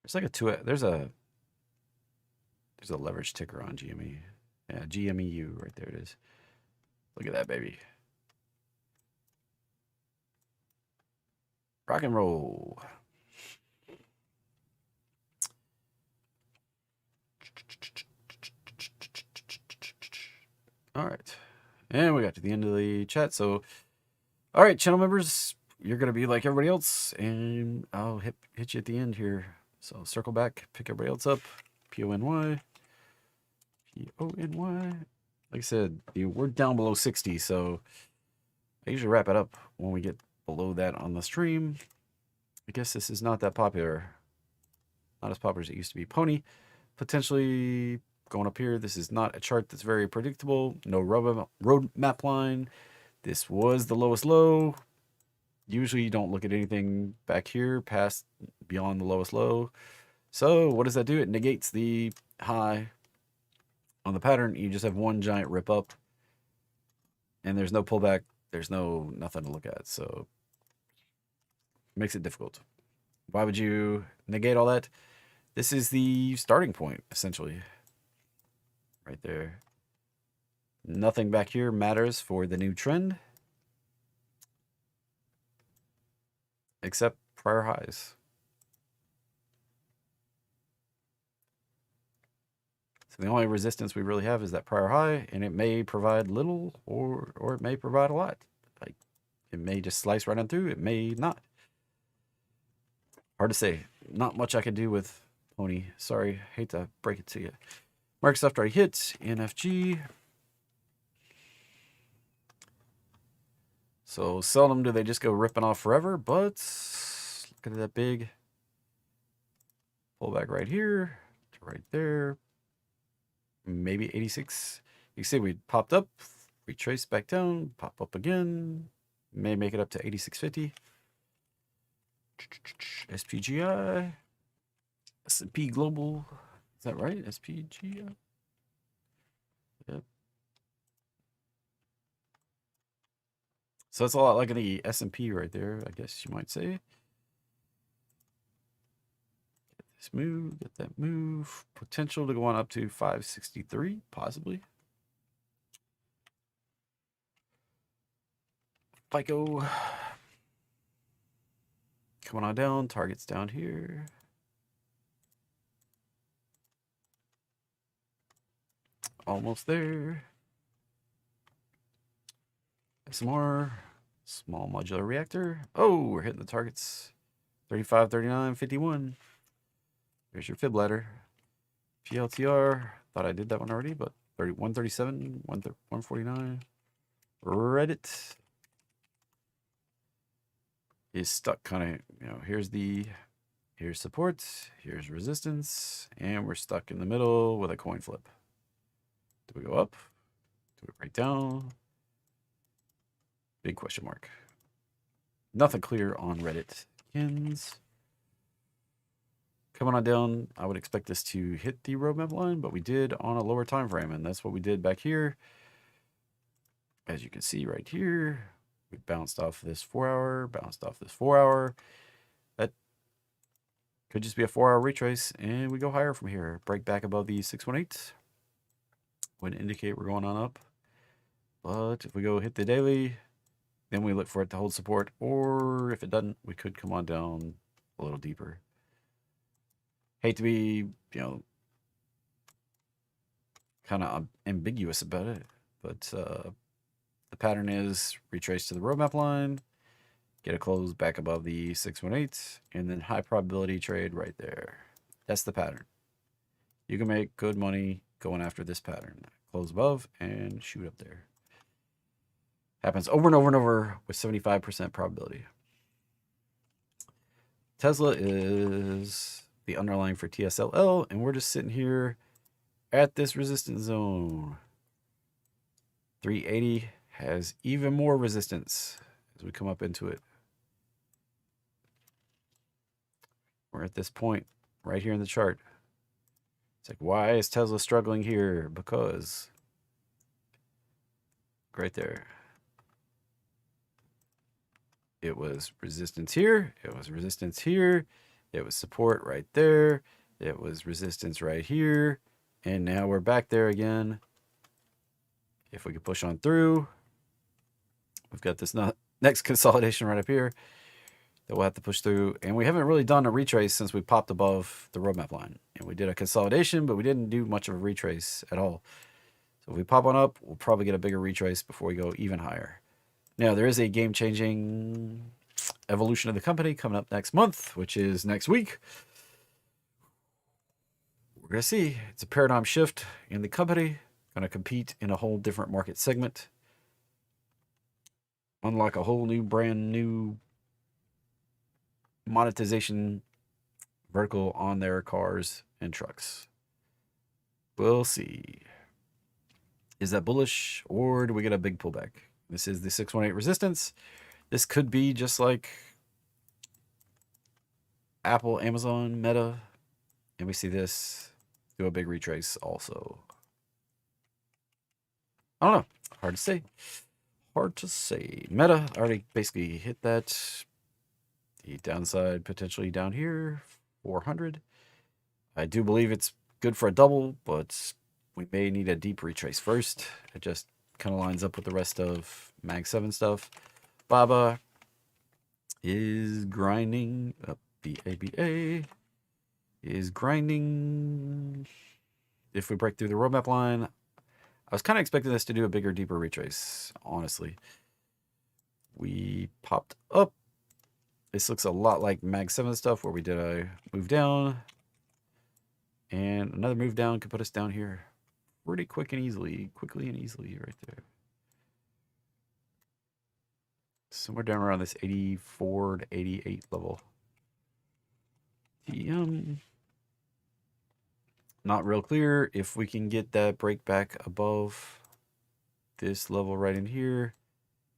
There's like there's a leverage ticker on GME. Yeah, GMEU, right there it is. Look at that, baby. Rock and roll. All right. And we got to the end of the chat. So, all right, channel members, you're going to be like everybody else, and I'll hit you at the end here. So circle back, pick everybody else up. PONY. PONY. Like I said, we're down below 60, so I usually wrap it up when we get below that on the stream. I guess this is not that popular. Not as popular as it used to be. Pony, potentially going up here. This is not a chart that's very predictable. No roadmap line. This was the lowest low. Usually you don't look at anything back here beyond the lowest low. So what does that do? It negates the high on the pattern. You just have one giant rip up, and there's no pullback. There's nothing to look at. So it makes it difficult. Why would you negate all that? This is the starting point, essentially. Right there. Nothing back here matters for the new trend. Except prior highs. So the only resistance we really have is that prior high, and it may provide little or it may provide a lot. Like it may just slice right on through, it may not. Hard to say. Not much I can do with Pony. Sorry, hate to break it to you. Microsoft already hit. NFG. So seldom do they just go ripping off forever, but look at that big pullback right here to right there. Maybe 86. You can see we popped up, retrace back down, pop up again. May make it up to 86.50. SPGI. S&P Global. Is that right? SPGI? Yep. So that's a lot like the S&P right there, I guess you might say. Get this move, get that move. Potential to go on up to 563, possibly. FICO. Coming on down. Target's down here. Almost there. SMR. Small modular reactor. Oh, we're hitting the targets. 35, 39, 51. There's your fib ladder. PLTR. Thought I did that one already, but 137, 149. Reddit is stuck kind of, here's support, here's resistance, and we're stuck in the middle with a coin flip. Do we go up? Do we break down? Big question mark. Nothing clear on Reddit. Kins. Coming on down, I would expect this to hit the roadmap line, but we did on a lower time frame, and that's what we did back here. As you can see right here, we bounced off this 4 hour, bounced off this 4 hour. That could just be a 4 hour retrace, and we go higher from here. Break back above the 618 would indicate we're going on up. But if we go hit the daily, then we look for it to hold support, or if it doesn't, we could come on down a little deeper. Hate to be, kind of ambiguous about it, but the pattern is retrace to the roadmap line, get a close back above the 618, and then high probability trade right there. That's the pattern. You can make good money going after this pattern. Close above and shoot up there. Happens over and over and over with 75% probability. Tesla is the underlying for TSLA, and we're just sitting here at this resistance zone. 380 has even more resistance as we come up into it. We're at this point right here in the chart. It's like, why is Tesla struggling here? Because right there, it was resistance here, it was resistance here, it was support right there, it was resistance right here, and now we're back there again. If we could push on through, we've got this next consolidation right up here that we'll have to push through. And we haven't really done a retrace since we popped above the roadmap line. And we did a consolidation, but we didn't do much of a retrace at all. So if we pop on up, we'll probably get a bigger retrace before we go even higher. Now, there is a game-changing evolution of the company coming up next month, which is next week. We're going to see. It's a paradigm shift in the company. Going to compete in a whole different market segment. Unlock a whole new, brand new monetization vertical on their cars and trucks. We'll see. Is that bullish, or do we get a big pullback? This is the 618 resistance. This could be just like Apple, Amazon, Meta, and we see this do a big retrace also. I don't know. Hard to say. Hard to say. Meta already basically hit that. The downside potentially down here, 400. I do believe it's good for a double, but we may need a deep retrace first. It just kind of lines up with the rest of Mag 7 stuff. Baba is grinding up. The ABA is grinding. If we break through the roadmap line, I was kind of expecting this to do a bigger, deeper retrace, honestly. We popped up. This looks a lot like Mag 7 stuff where we did a move down. And another move down could put us down here pretty quickly and easily right there. Somewhere down around this 84 to 88 level. Not real clear if we can get that break back above this level right in here.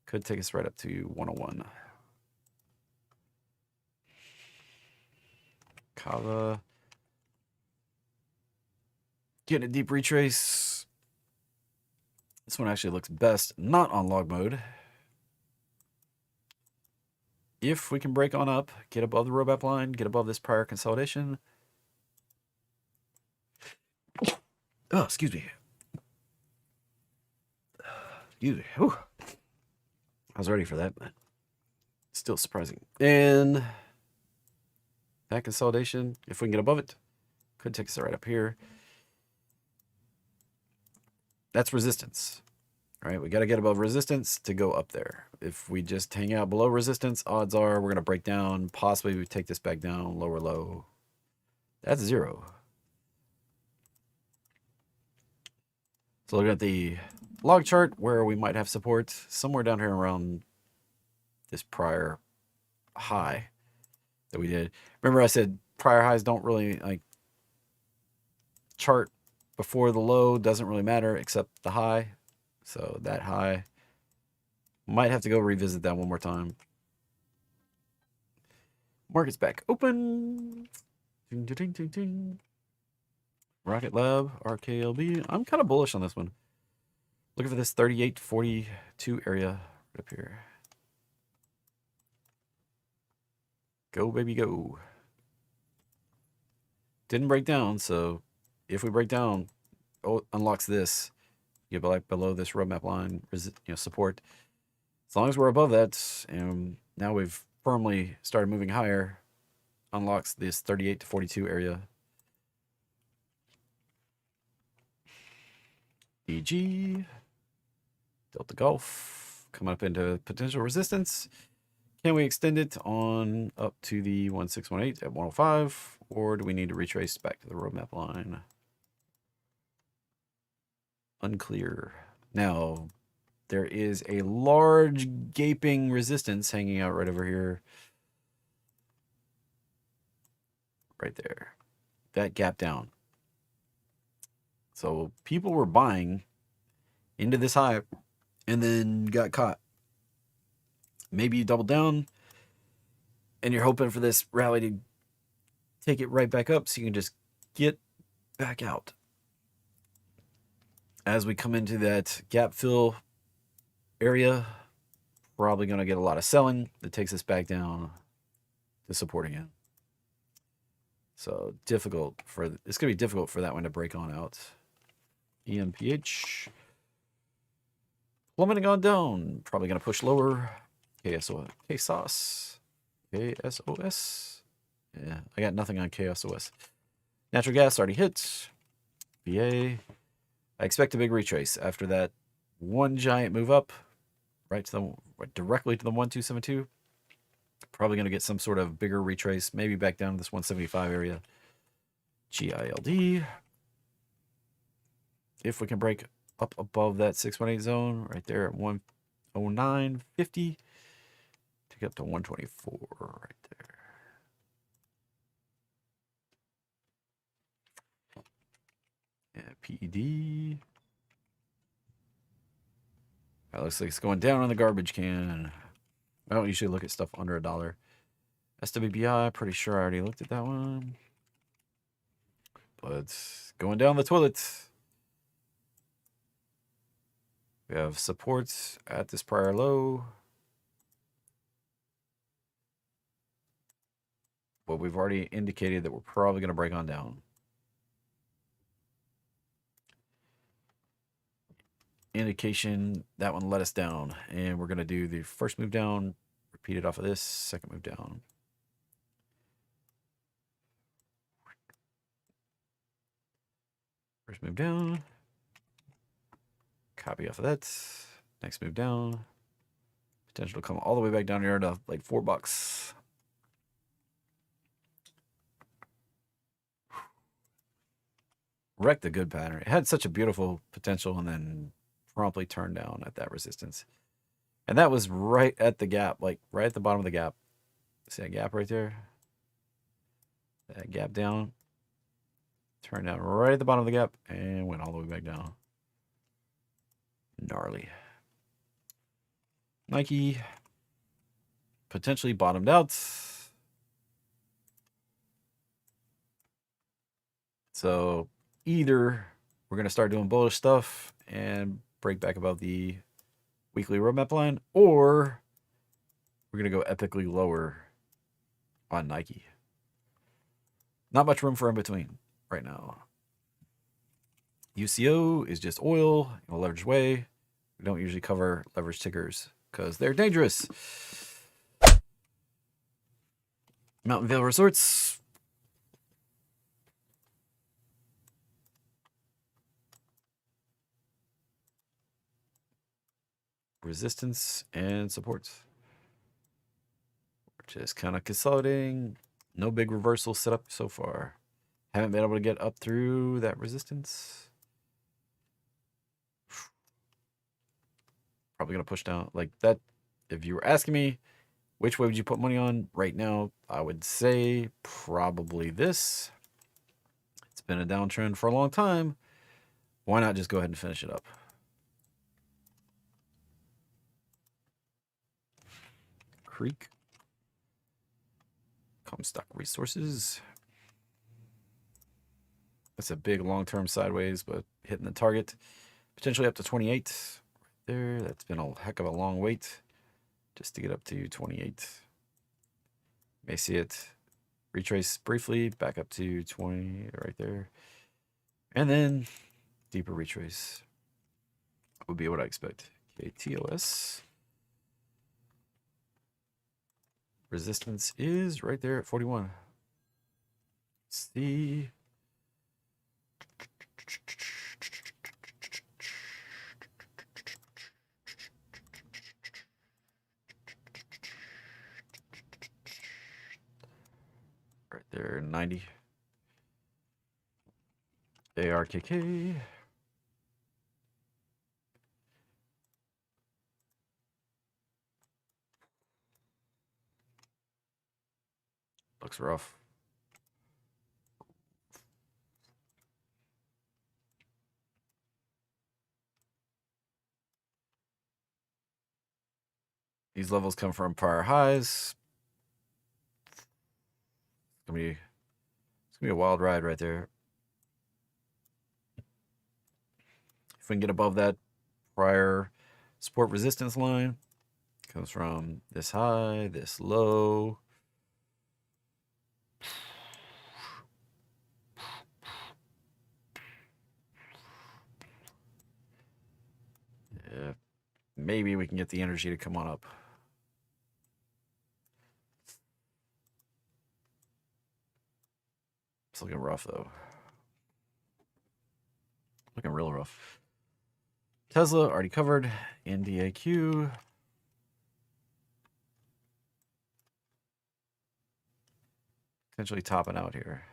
Could take us right up to 101. Kava. Getting a deep retrace. This one actually looks best not on log mode. If we can break on up, get above the roadmap line, get above this prior consolidation. Oh, excuse me. Excuse me. Whew. I was ready for that, but still surprising. And that consolidation, if we can get above it, could take us right up here. That's resistance. All right, we got to get above resistance to go up there. If we just hang out below resistance, odds are we're going to break down. Possibly we take this back down, lower low. That's 0. So looking at the log chart where we might have support somewhere down here around this prior high that we did. Remember I said prior highs don't really like chart before the low, doesn't really matter except the high. So that high, might have to go revisit that one more time. Market's back open. Ding, ding, ding, ding. Rocket Lab, RKLB. I'm kind of bullish on this one. Looking for this 38 to 42 area right up here. Go, baby, go. Didn't break down, so if we break down, unlocks this. Get like below this roadmap line, support. As long as we're above that, and now we've firmly started moving higher, unlocks this 38 to 42 area. DG, Delta Golf, coming up into potential resistance. Can we extend it on up to the 1618 at 105, or do we need to retrace back to the roadmap line? Unclear. Now, there is a large gaping resistance hanging out right over here. Right there. That gap down. So people were buying into this high and then got caught. Maybe you double down and you're hoping for this rally to take it right back up so you can just get back out. As we come into that gap fill area, probably going to get a lot of selling that takes us back down to support again. So it's going to be difficult for that one to break on out. EMPH plummeting on down, probably going to push lower. KSOS. Yeah, I got nothing on KSOS. Natural gas already hit. VA. I expect a big retrace after that one giant move up, directly to the 1272. Probably going to get some sort of bigger retrace, maybe back down to this 175 area. GILD. If we can break up above that 618 zone, right there at 109.50, take up to 124 right there. Yeah, PED. That looks like it's going down on the garbage can. I don't usually look at stuff under $1. SWBI, pretty sure I already looked at that one. But it's going down the toilet. We have supports at this prior low. But we've already indicated that we're probably going to break on down. Indication that one let us down, and we're going to do the first move down, repeat it off of this, second move down. First move down, copy off of that, next move down, potential to come all the way back down here to like $4. Wrecked a good pattern. It had such a beautiful potential and then promptly turned down at that resistance. And that was right at the gap, like right at the bottom of the gap. See that gap right there? That gap down. Turned down right at the bottom of the gap and went all the way back down. Gnarly. Nike potentially bottomed out. So either we're going to start doing bullish stuff and break back above the weekly roadmap line, or we're going to go epically lower on Nike. Not much room for in between right now. UCO is just oil in a leveraged way. We don't usually cover leverage tickers because they're dangerous. Mountain Vale Resorts. Resistance and support. Just kind of consolidating. No big reversal set up so far. Haven't been able to get up through that resistance. Probably going to push down like that. If you were asking me, which way would you put money on right now? I would say probably this. It's been a downtrend for a long time. Why not just go ahead and finish it up? Creek. Comstock Resources. That's a big long-term sideways, but hitting the target. Potentially up to 28. Right there. That's been a heck of a long wait just to get up to 28. May see it retrace briefly back up to 20 right there. And then deeper retrace would be what I expect. KTOS. Resistance is right there at 41. Let's see. Right there, 90. ARKK. Looks rough. These levels come from prior highs. It's gonna be a wild ride right there. If we can get above that prior support resistance line, comes from this high, this low. Yeah, maybe we can get the energy to come on up. It's looking rough though. Looking real rough. Tesla already covered. NDAQ. Potentially topping out here.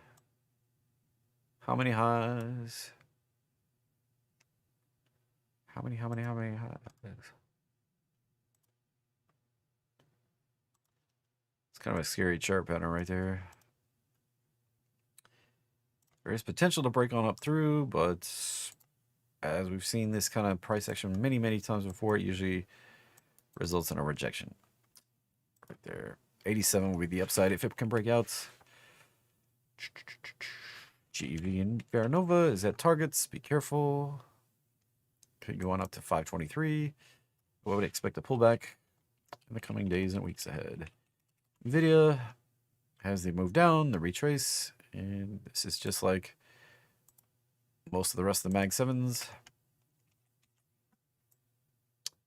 How many highs? How many highs? It's kind of a scary chart pattern right there. There is potential to break on up through, but as we've seen this kind of price action many, many times before, it usually results in a rejection. Right there. 87 will be the upside if it can break out. GEV and Veranova is at targets. Be careful. Could go on up to 523. What would expect a pullback in the coming days and weeks ahead? NVIDIA has the move down, the retrace, and this is just like most of the rest of the Mag 7s.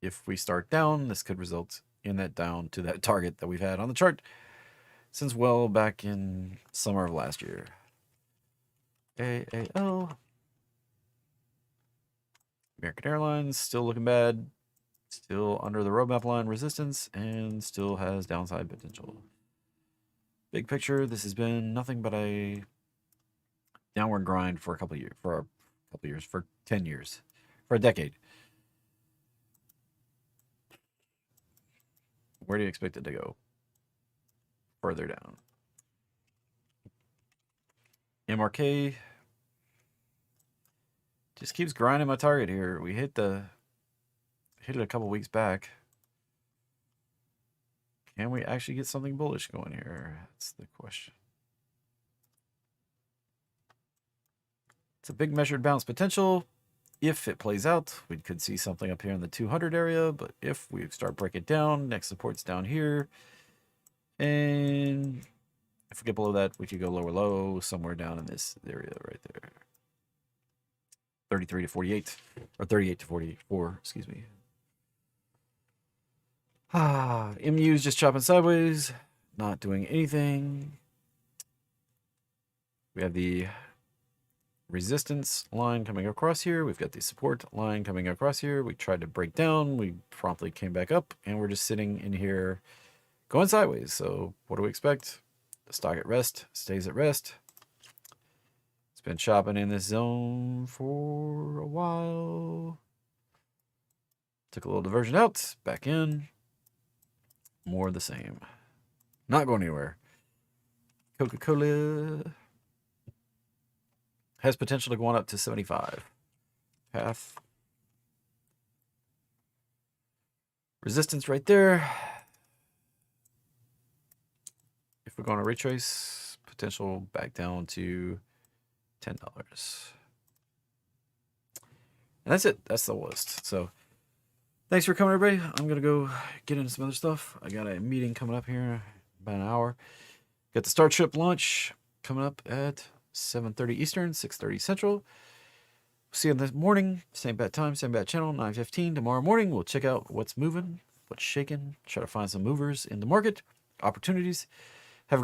If we start down, this could result in that down to that target that we've had on the chart since well back in summer of last year. AAPL. American Airlines still looking bad. Still under the roadmap line resistance and still has downside potential. Big picture, this has been nothing but a downward grind for a couple of years, for 10 years, for a decade. Where do you expect it to go? Further down. MRK just keeps grinding my target here. We hit it a couple weeks back. Can we actually get something bullish going here? That's the question. It's a big measured bounce potential. If it plays out, we could see something up here in the 200 area, but if we start breaking it down, next support's down here. And if we get below that, we could go lower low, somewhere down in this area right there. 33 to 48, or 38 to 44, excuse me. MU's just chopping sideways, not doing anything. We have the resistance line coming across here. We've got the support line coming across here. We tried to break down. We promptly came back up, and we're just sitting in here going sideways. So what do we expect? The stock at rest stays at rest. It's been chopping in this zone for a while. Took a little diversion out, back in. More of the same. Not going anywhere. Coca-Cola has potential to go on up to 75. Path. Resistance right there. If we're going to retrace, potential back down to $10. And that's it. That's the list. So thanks for coming, everybody. I'm going to go get into some other stuff. I got a meeting coming up here in about an hour. Got the Starship launch coming up at 7:30 Eastern, 6:30 Central. See you in the morning. Same bat time, same bat channel, 9:15. Tomorrow morning, we'll check out what's moving, what's shaking, try to find some movers in the market, opportunities.